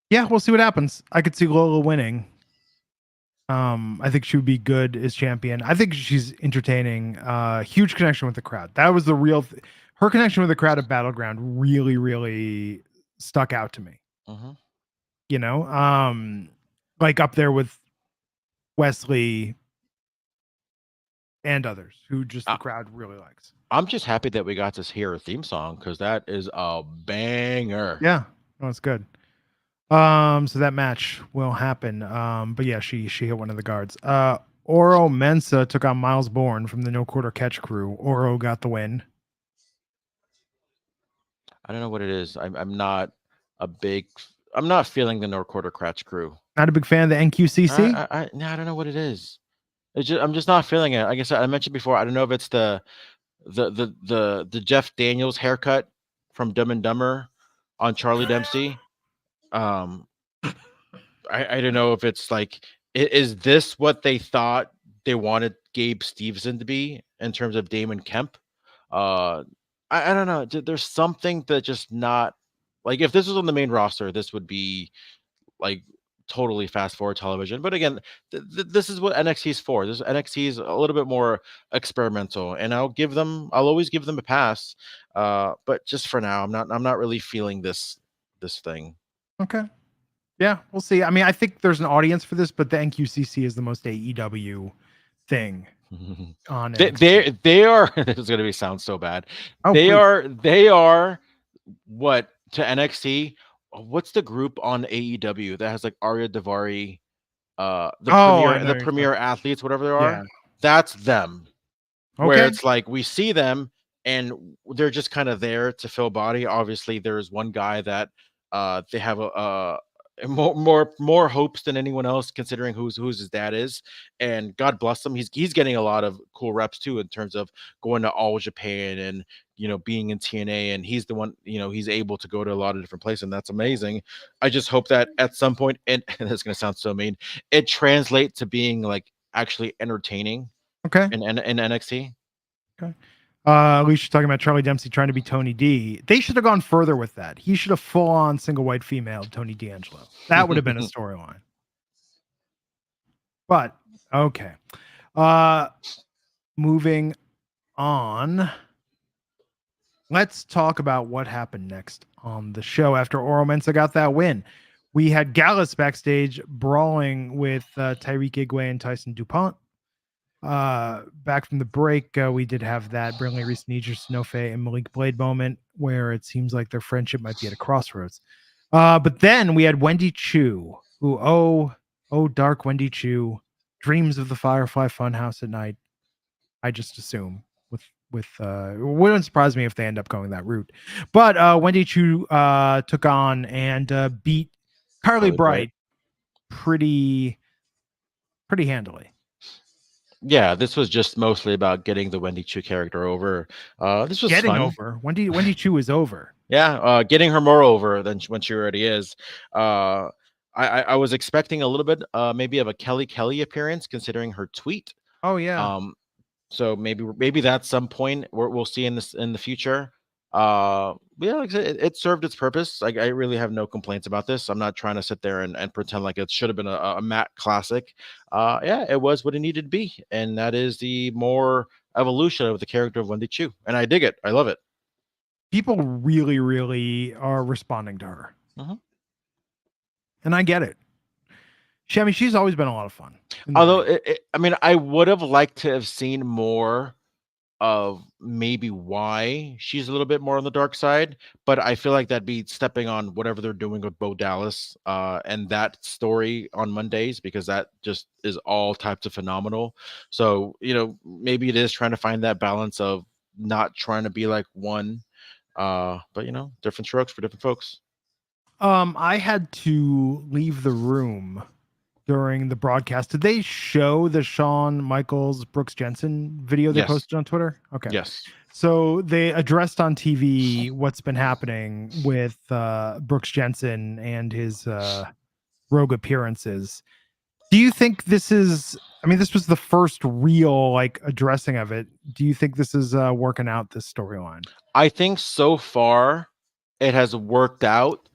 Yeah, we'll see what happens. I could see Lola winning. I think she would be good as champion. I think she's entertaining. Huge connection with the crowd. That was the real. Her connection with the crowd at Battleground really, really stuck out to me. Like up there with Wesley and others who just the crowd really likes. I'm just happy that we got to hear a theme song because that is a banger. Yeah, no, it's good. So that match will happen. But yeah, she hit one of the guards. Oro Mensa took on Miles Bourne from the No Quarter Catch crew. Oro got the win. I don't know what it is. I'm not feeling the No Quarter Catch crew. Not a big fan of the NQCC? I don't know what it is. I'm just not feeling it. Like I said, I mentioned before, I don't know if it's the Jeff Daniels haircut from Dumb and Dumber on Charlie Dempsey. I don't know if it's like, is this what they thought they wanted Gabe Stevenson to be in terms of Damon Kemp? I don't know. There's something that just not like, if this was on the main roster, this would be like totally fast forward television. But again, this is what NXT is for. NXT is a little bit more experimental, and I'll always give them a pass. But just for now, I'm not really feeling this thing. Okay. Yeah, we'll see. I mean, I think there's an audience for this, but the NQCC is the most AEW thing on They NXT. they are. This is gonna sound so bad. Oh, They please. are what to NXT. What's the group on AEW that has like Arya Davari, Oh, I know the you're talking. premier athletes, whatever they are? Yeah. That's them. Where Okay. it's like we see them and they're just kind of there to fill body. Obviously, there's one guy that they have more hopes than anyone else, considering who's his dad is. And God bless him, he's getting a lot of cool reps too in terms of going to All Japan and being in TNA, and he's the one, he's able to go to a lot of different places, and that's amazing. I just hope that at some point, and that's gonna sound so mean, it translates to being like actually entertaining Okay. in NXT. Okay. At least you're talking about Charlie Dempsey trying to be Tony D. They should have gone further with that. He should have full on single white female Tony D'Angelo. That would have been a storyline. But okay. Moving on. Let's talk about what happened next on the show after Oro Mensah got that win. We had Gallus backstage brawling with Tyreek Igwe and Tyson DuPont. Back from the break, we did have that Brinley Reese, Niger Snofe, and Malik Blade moment where it seems like their friendship might be at a crossroads. But then we had Wendy Chu, who dark Wendy Chu, dreams of the Firefly Funhouse at night. I just assume with it wouldn't surprise me if they end up going that route. But Wendy Chu took on and beat Carly Bright pretty handily. Yeah, this was just mostly about getting the Wendy Chu character over. This was Getting fun. over. Wendy Chu is over. Yeah, getting her more over than when she already is. I was expecting a little bit, maybe of a Kelly appearance, considering her tweet. Oh yeah. So maybe that's some point we'll see in the future. Yeah, like I said, it served its purpose. I really have no complaints about this. I'm not trying to sit there and pretend like it should have been a Matt classic. Yeah, it was what it needed to be, and that is the more evolution of the character of Wendy Chu, and I dig it. I love it. People really are responding to her, and I get it. She's always been a lot of fun. Although, I mean, I would have liked to have seen more of maybe why she's a little bit more on the dark side, but I feel like that'd be stepping on whatever they're doing with Bo Dallas and that story on Mondays, because that just is all types of phenomenal. So, maybe it is trying to find that balance of not trying to be like one, but different strokes for different folks. I had to leave the room during the broadcast. Did they show the Shawn Michaels Brooks Jensen video they posted on Twitter? Okay. Yes. So they addressed on TV what's been happening with Brooks Jensen and his rogue appearances. Do you think this is, this was the first real addressing of it. Do you think this is working out, this storyline? I think so far it has worked out.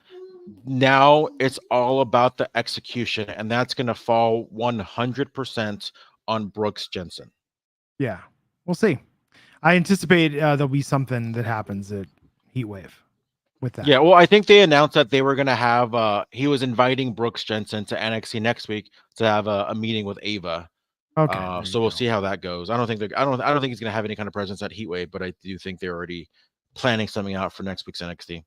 Now it's all about the execution, and that's going to fall 100% on Brooks Jensen. Yeah, we'll see. I anticipate there'll be something that happens at Heatwave with that. Yeah, well, I think they announced that they were going to have he was inviting Brooks Jensen to NXT next week to have a meeting with Ava. Okay. So we'll see how that goes. I don't think he's going to have any kind of presence at Heatwave, but I do think they're already planning something out for next week's NXT.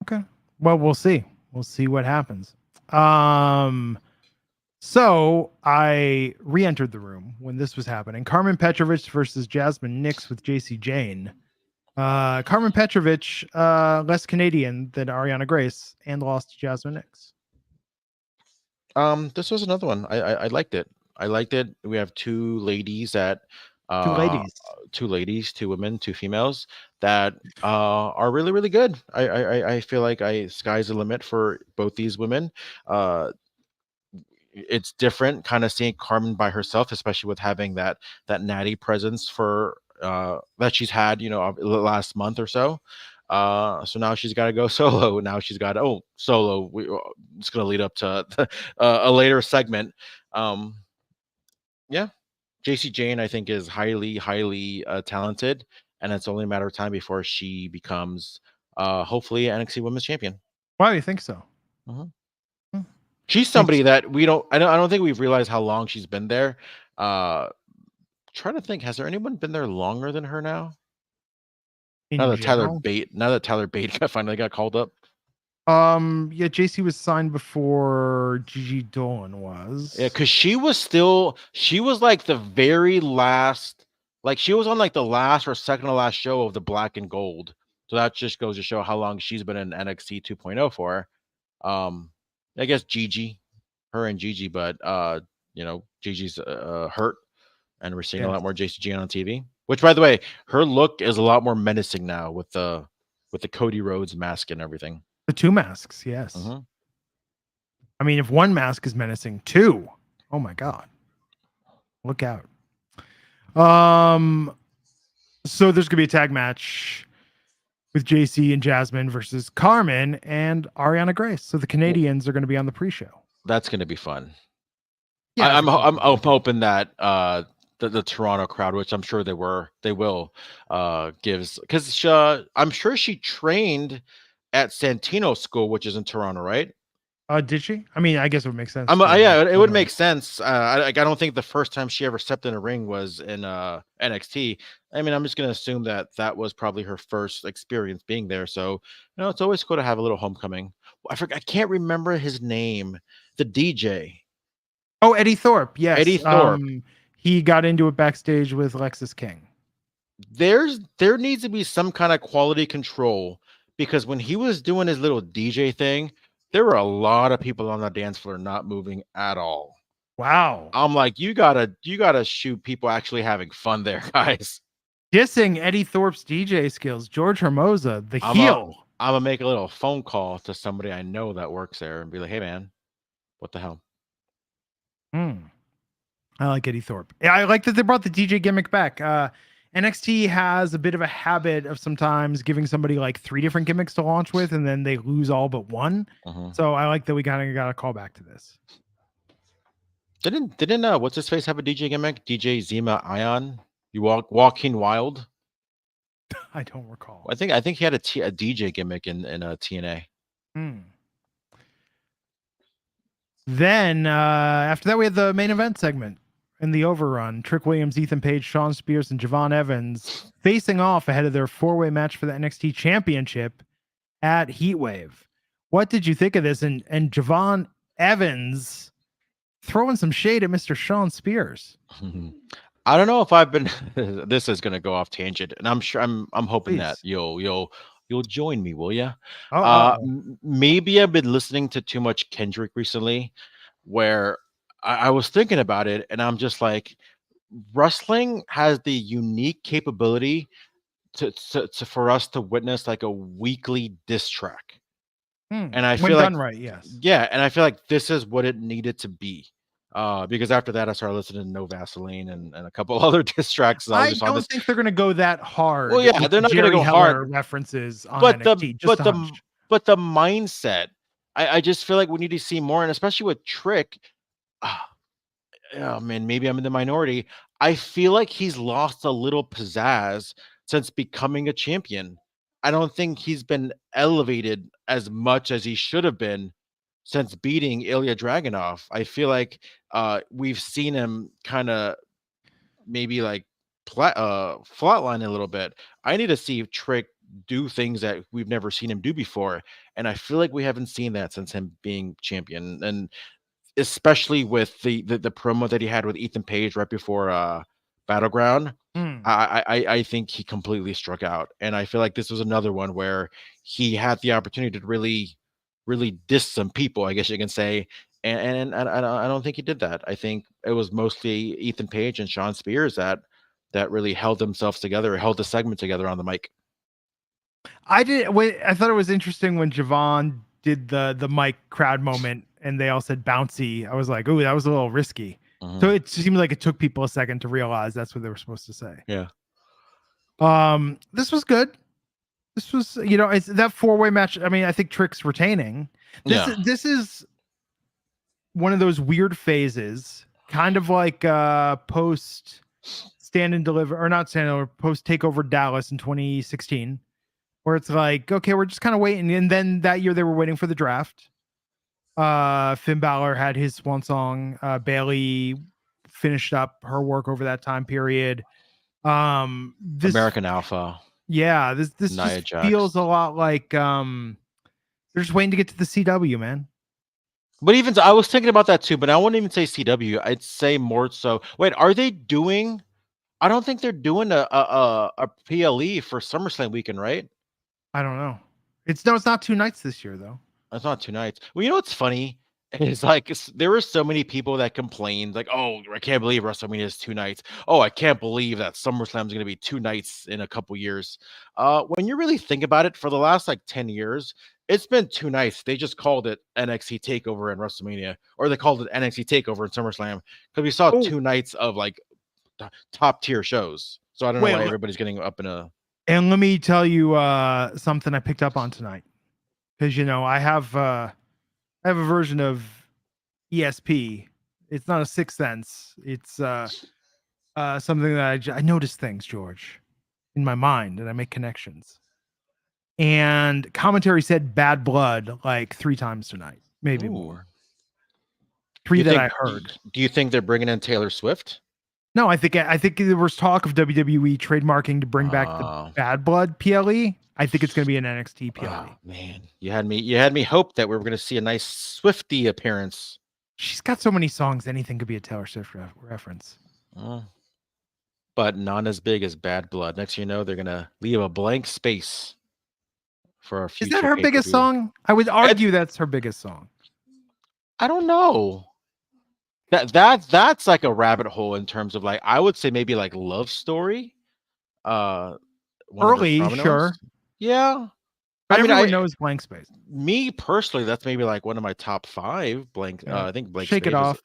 Okay. Well, we'll see. We'll see what happens. So I re-entered the room when this was happening. Carmen Petrovich versus Jasmine Nix with JC Jane. Carmen Petrovich, less Canadian than Ariana Grace, and lost to Jasmine Nix. This was another one. I liked it. I liked it. We have two ladies that two women, two females that are really good. I feel like sky's the limit for both these women. It's different kind of seeing Carmen by herself, especially with having that natty presence for that she's had last month or so. So now she's got to go solo. Now she's got solo. It's going to lead up to a later segment. Yeah, JC Jane I think is highly talented, and it's only a matter of time before she becomes hopefully NXT Women's Champion. Why do you think so? She's somebody that I don't think we've realized how long she's been there. trying to think, has there anyone been there longer than her now? In general. Now that Tyler Bate finally got called up. Yeah, JC was signed before Gigi Dolan was. Yeah, because she was like the very last, like she was on like the last or second to last show of the Black and Gold. So that just goes to show how long she's been in NXT 2.0 for. I guess her and Gigi, but Gigi's hurt, and we're seeing a lot more JCG on TV. Which, by the way, her look is a lot more menacing now with the Cody Rhodes mask and everything. The 2 masks, yes. Mm-hmm. I mean, if 1 mask is menacing, 2, oh my god, look out. So there's gonna be a tag match with JC and Jasmine versus Carmen and Ariana Grace. So the Canadians are going to be on the pre-show. That's going to be fun. Yeah, I'm hoping that the Toronto crowd, which I'm sure they will gives, because I'm sure she trained at Santino School, which is in Toronto, right? Did she? I mean, I guess it would make sense. Yeah, it would make sense. I don't think the first time she ever stepped in a ring was in NXT. I mean, I'm just gonna assume that was probably her first experience being there. So, it's always cool to have a little homecoming. I can't remember his name. The DJ. Oh, Eddie Thorpe. Yes, Eddie Thorpe. He got into it backstage with Lexis King. There needs to be some kind of quality control, because when he was doing his little DJ thing, there were a lot of people on the dance floor not moving at all. Wow. I'm like, you gotta shoot people actually having fun there, guys. Dissing Eddie Thorpe's DJ skills. George Hermoza, the heel. I'm gonna make a little phone call to somebody I know that works there and be like, hey man, what the hell? I like Eddie Thorpe. Yeah, I like that they brought the DJ gimmick back. NXT has a bit of a habit of sometimes giving somebody like 3 different gimmicks to launch with, and then they lose all but one. So I like that we kind of got a call back to this. Didn't what's his face have a DJ gimmick? DJ Zima Ion? You Walking Wild? I don't recall. I think he had a DJ gimmick in TNA. Then after that, we had the main event segment in the overrun. Trick Williams, Ethan Page, Shawn Spears, and Javon Evans facing off ahead of their 4-way match for the NXT Championship at Heatwave. What did you think of this? And Javon Evans throwing some shade at Mr. Shawn Spears. I don't know if I've been. This is going to go off tangent, and I'm sure I'm hoping that you'll join me, will you? Maybe I've been listening to too much Kendrick recently, where I was thinking about it, and I'm just like, wrestling has the unique capability to for us to witness like a weekly diss track. And I feel done right, yes. Yeah, and I feel like this is what it needed to be. Because after that, I started listening to No Vaseline and a couple other diss tracks. I don't think they're going to go that hard. Well, yeah, they're not going to go hard. References on but NXT, the mindset, I just feel like we need to see more, and especially with Trick. Oh man, maybe I'm in the minority. I feel like he's lost a little pizzazz since becoming a champion. I don't think he's been elevated as much as he should have been since beating Ilya Dragunov. I feel like we've seen him kind of maybe like flatline a little bit. I need to see Trick do things that we've never seen him do before, and I feel like we haven't seen that since him being champion, and especially with the promo that he had with Ethan Page right before Battleground. I think he completely struck out, and I feel like this was another one where he had the opportunity to really diss some people, I guess you can say, and I don't think he did that. I think it was mostly Ethan Page and Shawn Spears that really held themselves together, held the segment together on the mic. I thought it was interesting when Javon did the mic crowd moment and they all said bouncy. I was like, ooh, that was a little risky. So it seemed like it took people a second to realize that's what they were supposed to say. Yeah. This was good. This was, it's that 4-way match. I mean, I think Trick's retaining. This is one of those weird phases, kind of like post Stand and Deliver, or not Stand and Deliver, post Takeover Dallas in 2016, where it's like, okay, we're just kind of waiting. And then that year they were waiting for the draft. Finn Balor had his swan song. Bailey finished up her work over that time period. This American Alpha. Yeah, this Nia just Jax. feels a lot like they're just waiting to get to the CW, man. But even I was thinking about that too, but I wouldn't even say CW. I'd say more so. Wait, are they doing? I don't think they're doing a PLE for SummerSlam weekend, right? I don't know. It's not 2 nights this year though. It's not 2 nights. Well, you know what's funny? It's like there were so many people that complained, like, "Oh, I can't believe WrestleMania is 2 nights. Oh, I can't believe that SummerSlam is going to be 2 nights in a couple years." When you really think about it, for the last like 10 years, it's been 2 nights. They just called it NXT Takeover in WrestleMania, or they called it NXT Takeover in SummerSlam because we saw 2 nights of like top tier shows. So I don't know why everybody's getting up in a. And let me tell you something I picked up on tonight, because I have a version of ESP. It's not a Sixth Sense. It's something that I notice things, George, in my mind, and I make connections. And commentary said "bad blood" like 3 times tonight, maybe more. 3 that I heard. Do you think they're bringing in Taylor Swift? No, I think there was talk of WWE trademarking to bring back the Bad Blood PLE. I think it's going to be an NXT PLE. Oh, man, you had me hope that we were going to see a nice Swiftie appearance. She's got so many songs, anything could be a Taylor Swift reference. But not as big as Bad Blood. Next thing you know, they're going to leave a blank space for our future. Is that her biggest song? I would argue that's her biggest song. I don't know. That's like a rabbit hole in terms of like, I would say maybe like Love Story. Early, sure. Yeah. But everyone knows Blank Space. Me personally, that's maybe like one of my top 5 blank. Yeah. I think Blank Shake Space It Off.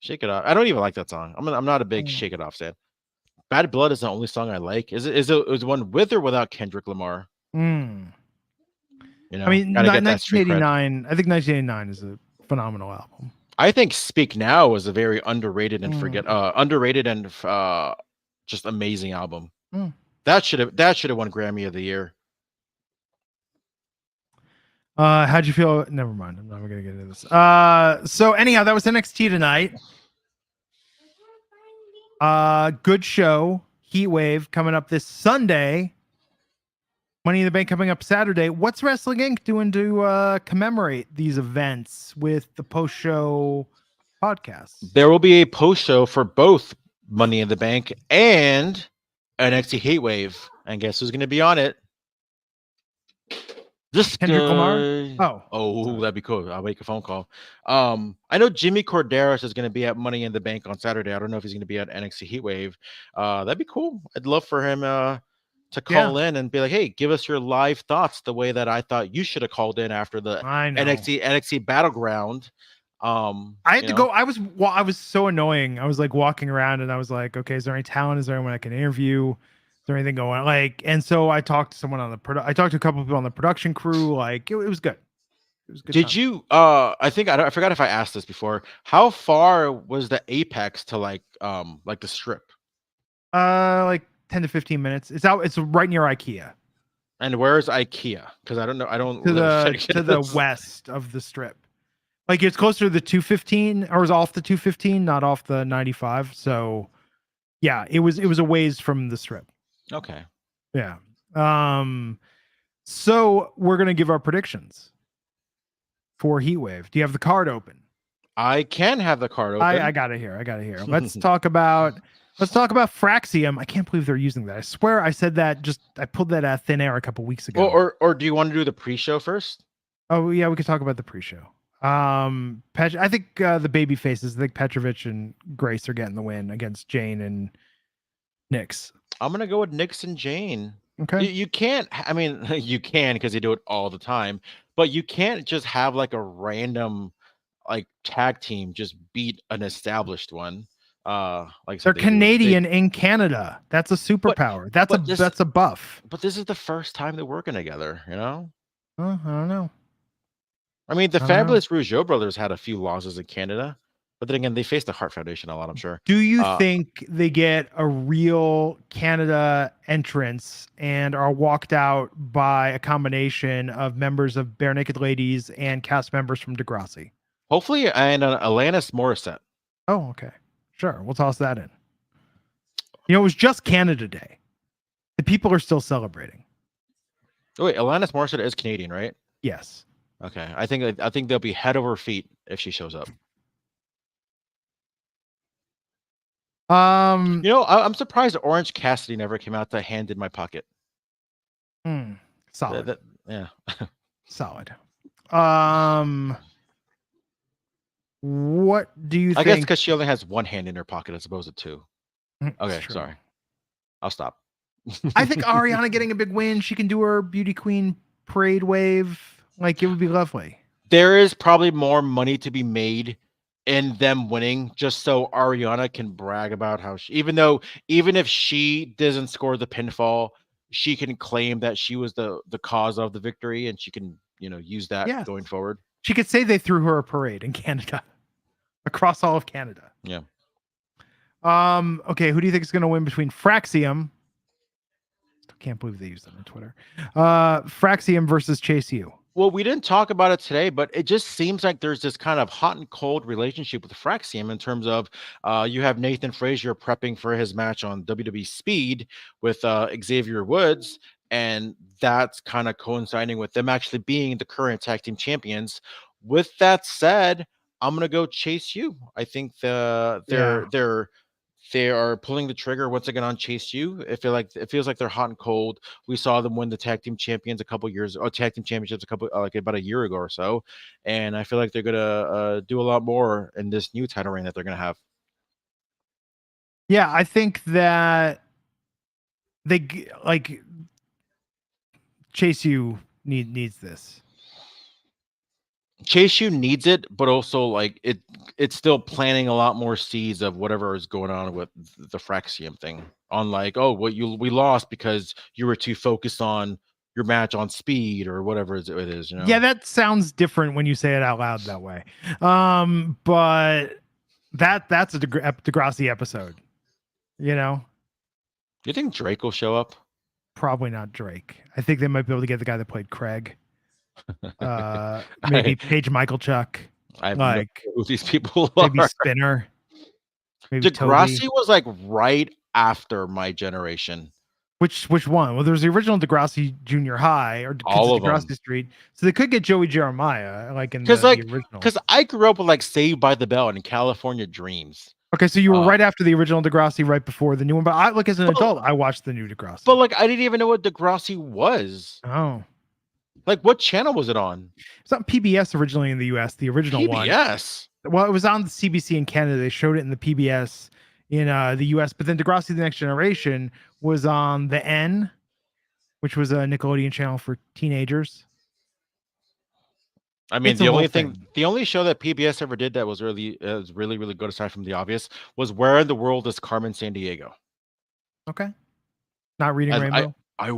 Shake It Off. I don't even like that song. I'm not a big Shake It Off fan. Bad Blood is the only song I like. Is it one with or without Kendrick Lamar? I mean, 1989. I think 1989 is a phenomenal album. I think Speak Now is a very underrated and just amazing album. That should have won Grammy of the Year. How'd you feel? Never mind. I'm not gonna get into this. So anyhow, that was NXT tonight. Good show. Heatwave coming up this Sunday. Money in the Bank coming up Saturday. What's Wrestling Inc. doing to commemorate these events with the post-show podcast? There will be a post-show for both Money in the Bank and NXT Heatwave. And guess who's going to be on it? Kendrick Lamar? Oh, that'd be cool. I'll make a phone call. I know Jimmy Corderas is going to be at Money in the Bank on Saturday. I don't know if he's going to be at NXT Heatwave. That'd be cool. I'd love for him to call in and be like, "Hey, give us your live thoughts." The way that I thought you should have called in after the NXT Battleground. I had to go. I was so annoying. I was like walking around and I was like, "Okay, is there any talent? Is there anyone I can interview? Is there anything going on?" Like, and so I talked to someone on I talked to a couple of people on the production crew. Like, it was good. It was good. Did you? I forgot if I asked this before. How far was the Apex to like the Strip? Like 10 to 15 minutes. It's right near IKEA. And where's IKEA? Because I don't know. I don't to the west of the Strip. Like, it's closer to the 215, or is off the 215, not off the 95. So yeah, it was a ways from the Strip. Okay. Yeah. So we're gonna give our predictions for Heatwave. Do you have the card open? I can have the card open. I got it here. Let's talk about Fraxium. I can't believe they're using that. I swear I said that. I pulled that out of thin air a couple weeks ago. Or do you want to do the pre-show first? Oh yeah, we could talk about the pre-show. I think the baby faces. I think Petrovic and Grace are getting the win against Jane and Nyx. I'm gonna go with Nyx and Jane. Okay. You can't. I mean, you can because they do it all the time, but you can't just have like a random like tag team just beat an established one. Like they're Canadian in Canada. That's a superpower. That's a buff. But this is the first time they're working together. You know. I don't know. I mean, the Fabulous Rougeau brothers had a few losses in Canada, but then again, they faced the Hart Foundation a lot, I'm sure. Do you think they get a real Canada entrance and are walked out by a combination of members of Bare Naked Ladies and cast members from Degrassi? Hopefully, and Alanis Morissette. Oh, okay. Sure, we'll toss that in. You know, it was just Canada Day. The people are still celebrating. Oh, wait, Alanis Morissette is Canadian, right? Yes. Okay, I think they'll be head over feet if she shows up. You know, I'm surprised Orange Cassidy never came out to Hand in My Pocket. Solid. Yeah. Solid. What do you I guess think? because she only has one hand in her pocket as opposed to two. Okay, True. sorry. I'll stop. I think Ariana getting a big win. She can do her beauty queen parade wave. Like, it would be lovely. There is probably more money to be made in them winning, just so Ariana can brag about how she, even if she doesn't score the pinfall, she can claim that she was the cause of the victory, and she can use that going forward. She could say they threw her a parade in Canada, across all of Canada. Yeah. Okay, who do you think is going to win between Fraxium? Can't believe they use that on Twitter. Fraxium versus Chase U. Well, we didn't talk about it today, but it just seems like there's this kind of hot and cold relationship with Fraxium in terms of you have Nathan Frazier prepping for his match on WWE Speed with Xavier Woods, and that's kind of coinciding with them actually being the current tag team champions. With that said, I'm gonna go Chase U. I think they are pulling the trigger once again on Chase U. It feels like they're hot and cold. We saw them win the tag team champions tag team championships like about a year ago or so, and I feel like they're gonna do a lot more in this new title reign that they're gonna have. Yeah, I think that they like Chase U needs this. Chase U needs it, but also like it's still planting a lot more seeds of whatever is going on with the Fraxium thing. On like, oh, we lost because you were too focused on your match on Speed or whatever it is. Yeah, that sounds different when you say it out loud that way. But that's a Degrassi episode. You know. Do you think Drake will show up? Probably not Drake. I think they might be able to get the guy that played Craig. Maybe Paige Michaelchuk. I have no idea who these people maybe are. Spinner. Maybe Degrassi Toby. was like right after my generation. Which one? Well, there's the original Degrassi Junior High or all of Degrassi them. Street, so they could get Joey Jeremiah like in the original. Because I grew up with like Saved by the Bell and California Dreams. Okay, so you were right after the original Degrassi, right before the new one. But I like as an adult, I watched the new Degrassi. But like I didn't even know what Degrassi was. Oh. Like, what channel was it on? It's on PBS originally in the US, the original one. PBS? Well, it was on the CBC in Canada. They showed it in the PBS in the US. But then Degrassi The Next Generation was on the N, which was a Nickelodeon channel for teenagers. I mean, the only show that PBS ever did that was really good, aside from The Obvious, was Where in the World is Carmen Sandiego? Okay. Not Reading Rainbow? I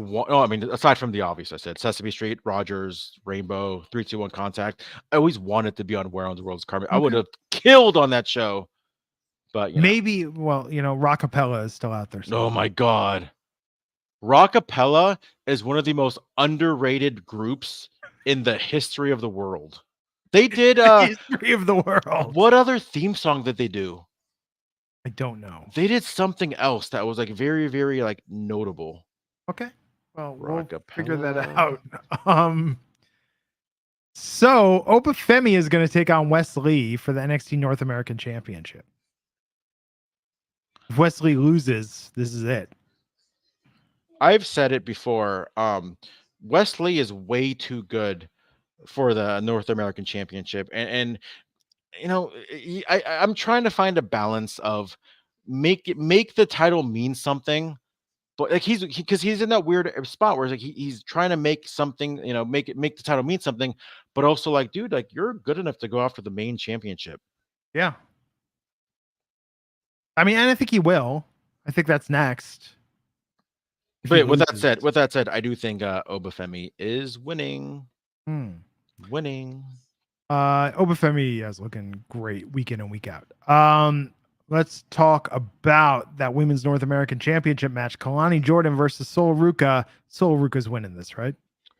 mean, aside from The Obvious, I said Sesame Street, Rogers, Rainbow, 3-2-1 Contact. I always wanted to be on Where in the World is Carmen. Okay. I would have killed on that show. But maybe, well, Rockapella is still out there. Oh my God. Rockapella is one of the most underrated groups in the history of the world. They did history of the world. What other theme song did they do? I don't know. They did something else that was like very, very like notable. Okay. Well, we'll figure that out. So Obafemi is going to take on Wes Lee for the NXT North American Championship. If Wes Lee loses, this is it. I've said it before. Wes Lee is way too good for the North American Championship, and I'm trying to find a balance of make the title mean something, but like because he's in that weird spot where it's like he's trying to make something, make the title mean something, but also like, dude, like you're good enough to go after the main championship. Yeah. I mean, and I think he will. I think that's next. But with that said, I do think Obafemi is winning. Winning. Obafemi is looking great week in and week out. Let's talk about that Women's North American Championship match. Kalani Jordan versus Sol Ruka. Sol Ruka's winning this, right?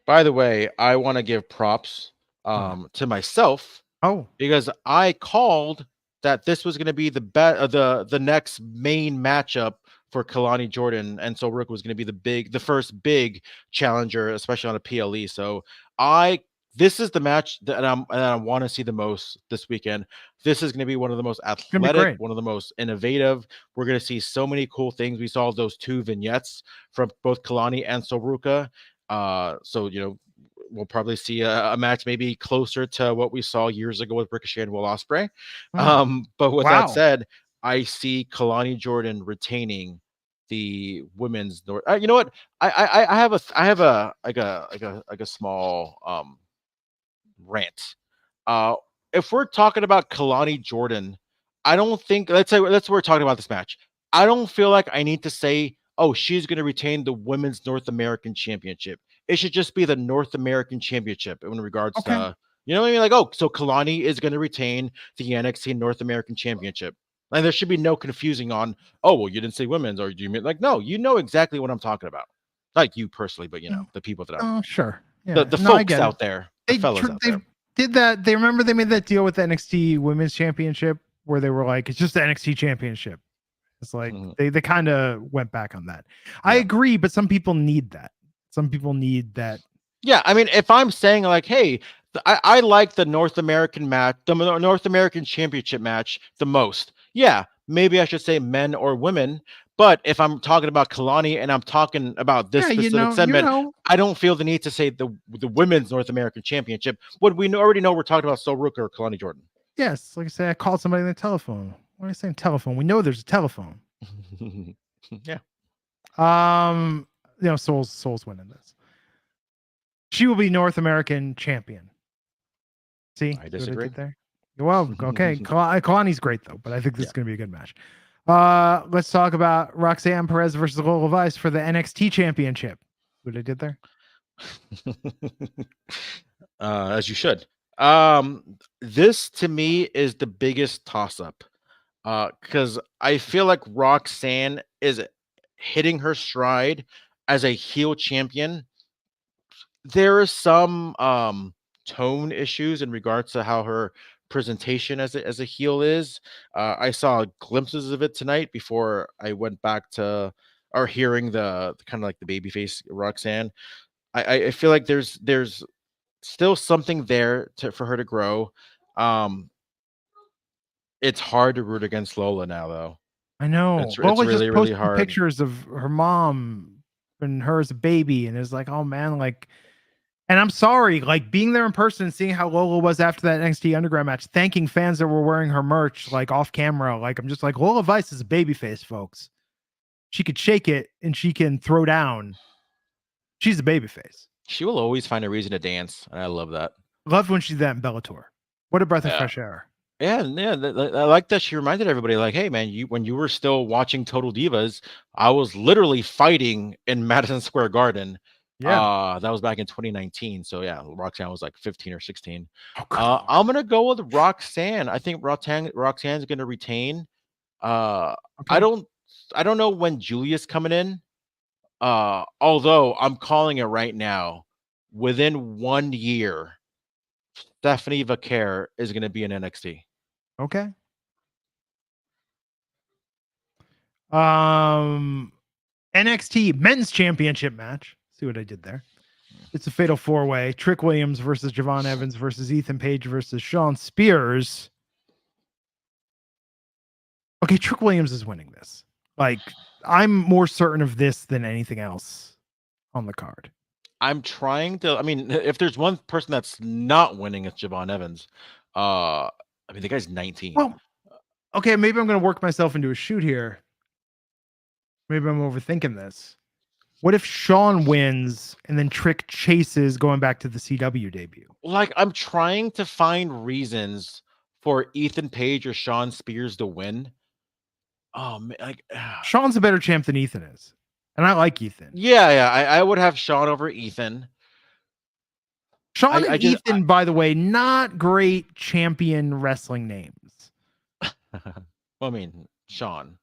By the way, I want to give props to myself. Oh. Because I called that this was going to be the next main matchup for Kalani Jordan, and so Rook was going to be the first big challenger, especially on a PLE. So this is the match that I want to see the most this weekend. This is going to be one of the most athletic, one of the most innovative. We're going to see so many cool things. We saw those 2 vignettes from both Kalani and Soruka. So we'll probably see a match maybe closer to what we saw years ago with Ricochet and Will Ospreay. But with that said, I see Kalani Jordan retaining the women's. You know what? I have a small rant. If we're talking about Kalani Jordan, I don't think we're talking about this match. I don't feel like I need to say, oh, she's going to retain the women's North American Championship. It should just be the North American Championship in regards to, you know what I mean? Like, oh, so Kalani is going to retain the NXT North American Championship. And there should be no confusing on, oh, well, you didn't say women's, or do you mean like, no, you know exactly what I'm talking about. Like you personally, but the people that I'm sure. Yeah. The folks out there, the fellas out there. Did that. They remember they made that deal with the NXT Women's Championship where they were like, it's just the NXT Championship. It's like they kind of went back on that. Yeah. I agree, but some people need that. Some people need that. Yeah, I mean, if I'm saying like, hey, I like the North American match, the North American Championship match the most. Yeah, maybe I should say men or women. But if I'm talking about Kalani and I'm talking about this specific segment, I don't feel the need to say the women's North American Championship. What we already know, we're talking about Soruka or Kalani Jordan. Yes, like I said, I called somebody on the telephone. What are you saying? Telephone. We know there's a telephone. Yeah. Soul's winning this. She will be North American champion. See, I disagree. There. Well, okay. Kalani's great though, but I think this is going to be a good match. Let's talk about Roxanne Perez versus Lola Vice for the NXT Championship. What I did there? As you should. This to me is the biggest toss-up. Because I feel like Roxanne is hitting her stride as a heel champion. There is some tone issues in regards to how her presentation as a heel is. I saw glimpses of it tonight before I went back to hearing the kind of like the babyface Roxanne. I feel like there's still something there for her to grow. It's hard to root against Lola now, though. I know. It's really, really hard. Pictures of her mom and her as a baby, and it's like, oh man, like. And I'm sorry, like being there in person and seeing how Lola was after that NXT Underground match, thanking fans that were wearing her merch, like off camera. Like, I'm just like, Lola Vice is a babyface, folks. She could shake it and she can throw down. She's a babyface. She will always find a reason to dance. And I love that. Loved when she did that in Bellator. What a breath of fresh air. Yeah. I like that she reminded everybody, like, hey, man, when you were still watching Total Divas, I was literally fighting in Madison Square Garden. Yeah, that was back in 2019. So yeah, Roxanne was like 15 or 16. I'm gonna go with Roxanne. I think Roxanne's gonna retain. I don't know when Julia's coming in. Although I'm calling it right now, within 1 year, Stephanie Vaquer is gonna be in NXT. Okay. NXT Men's Championship match. See what I did there? It's a fatal 4-way. Trick Williams versus Javon Evans versus Ethan Page versus Sean Spears. Okay, Trick Williams is winning this. Like, I'm more certain of this than anything else on the card. I'm trying to. I mean, if there's one person that's not winning, it's Javon Evans. I mean, the guy's 19. Well, okay, maybe I'm going to work myself into a shoot here. Maybe I'm overthinking this. What if Sean wins and then Trick chases going back to the CW debut? Like, I'm trying to find reasons for Ethan Page or Sean Spears to win. Oh, man, like Sean's a better champ than Ethan is, and I like Ethan. Yeah, I would have Sean over Ethan. Sean and Ethan, by the way, not great champion wrestling names. Well, I mean, Sean.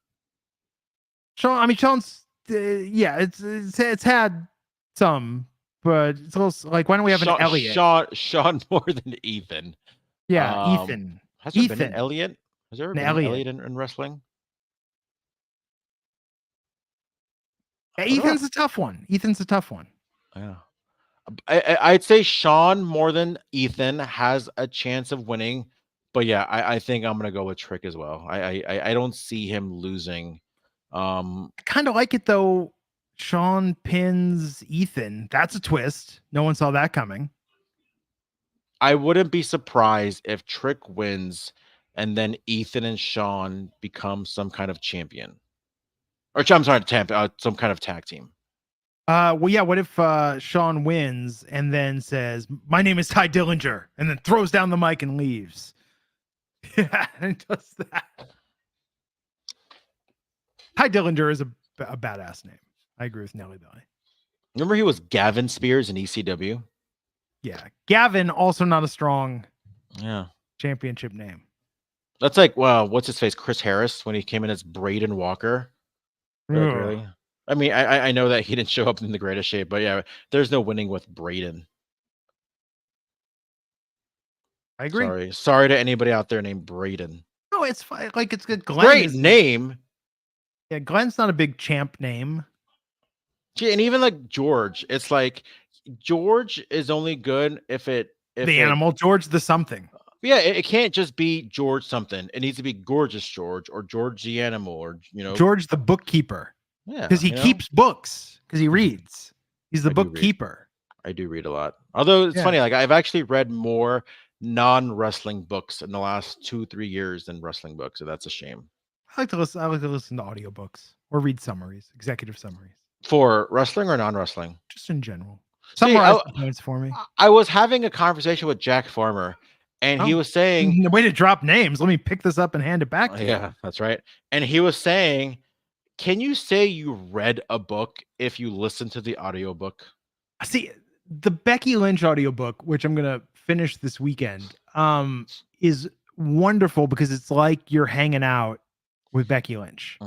I mean, Sean's. Yeah, it's had some, but it's also like, why don't we have an Elliot? Sean more than Ethan. Yeah, Ethan. Has there been an Elliot? Has there ever And been an Elliot. Elliot in wrestling? Yeah, What about? Ethan's a tough one. Ethan's a tough one. Yeah. I'd say Sean more than Ethan has a chance of winning, but yeah, I think I'm gonna go with Trick as well. I don't see him losing. I kind of like it though. Sean pins Ethan. That's a twist. No one saw that coming. I wouldn't be surprised if Trick wins and then Ethan and Sean become some kind of champion. Or I'm sorry, some kind of tag team. Well, yeah. What if Sean wins and then says, "My name is Ty Dillinger," and then throws down the mic and leaves? Yeah, and does that. Ty Dillinger is a badass name. I agree with Nelly Belly. Remember he was Gavin Spears in ECW? Yeah, Gavin also not a strong Yeah. championship name. That's like, well, what's his face? Chris Harris when he came in as Braden Walker. Like, really? I mean, I know that he didn't show up in the greatest shape, but yeah, there's no winning with Braden. I agree. Sorry to anybody out there named Braden. No, it's fine. Like it's good. Glenn Great name. Yeah, Glenn's not a big champ name. Gee, and even like George, it's like George is only good if The animal, George the something. Yeah, it can't just be George something. It needs to be Gorgeous George or George the animal or George the bookkeeper. Yeah, because he keeps books because he reads. He's the bookkeeper. I do read a lot. Although it's funny, like I've actually read more non-wrestling books in the last 2-3 years than wrestling books, so that's a shame. I like to listen to audiobooks or read summaries, executive summaries. For wrestling or non-wrestling? Just in general. Summarize the points for me. I was having a conversation with Jack Farmer, and he was saying, "The way to drop names. Let me pick this up and hand it back to you." Yeah, that's right. And he was saying, can you say you read a book if you listen to the audiobook? See, the Becky Lynch audiobook, which I'm gonna finish this weekend, is wonderful because it's like you're hanging out with Becky Lynch.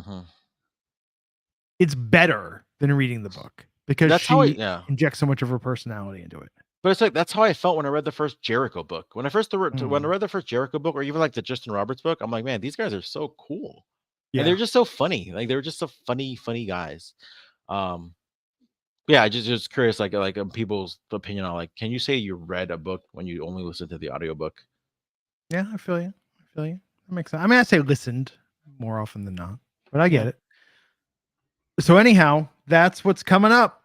It's better than reading the book because she injects so much of her personality into it. But it's like that's how I felt when I read the first Jericho book. When I read the first Jericho book, or even like the Justin Roberts book, I'm like, man, these guys are so cool. Yeah. And they're just so funny. Like they're just so funny guys. Yeah, just curious, like people's opinion on like, can you say you read a book when you only listen to the audiobook? Yeah, I feel you. That makes sense. I mean, I say listened more often than not, but I get it. So anyhow, that's what's coming up.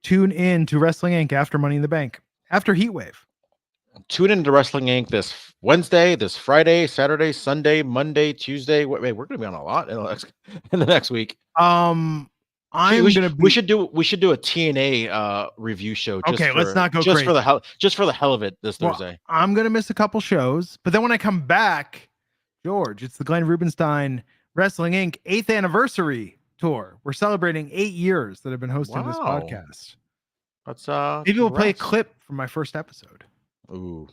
Tune in to Wrestling Inc. after Money in the Bank, after Heatwave. Tune into Wrestling Inc. this Wednesday, this Friday, Saturday, Sunday, Monday, Tuesday. Wait, we're gonna be on a lot in the next week. We should do a TNA review show. Let's not go just crazy. for the hell of it this Thursday. I'm gonna miss a couple shows, but then when I come back, George, it's the Glenn Rubenstein Wrestling Inc. 8th anniversary tour. We're celebrating 8 years that I've been hosting this podcast. That's maybe we'll play a clip from my first episode. Ooh,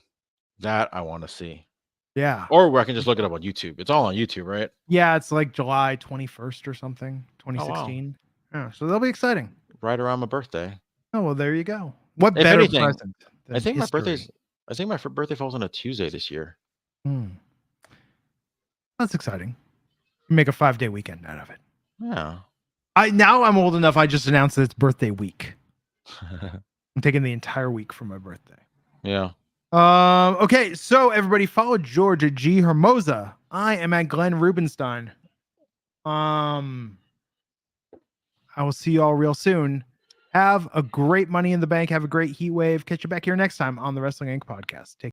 that I want to see. Yeah. Or I can just look it up on YouTube. It's all on YouTube, right? Yeah, it's like July 21st or something, 2016. Yeah, so that'll be exciting. Right around my birthday. Oh, well, there you go. What better present? I think my birthday falls on a Tuesday this year. That's exciting. Make a 5-day weekend out of it. Yeah. I'm old enough. I just announced that it's birthday week. I'm taking the entire week for my birthday. Yeah. Okay, so everybody follow George at G Hermoza. I am at Glenn Rubenstein. I will see you all real soon. Have a great Money in the Bank. Have a great Heatwave. Catch you back here next time on the Wrestling Inc. podcast. Take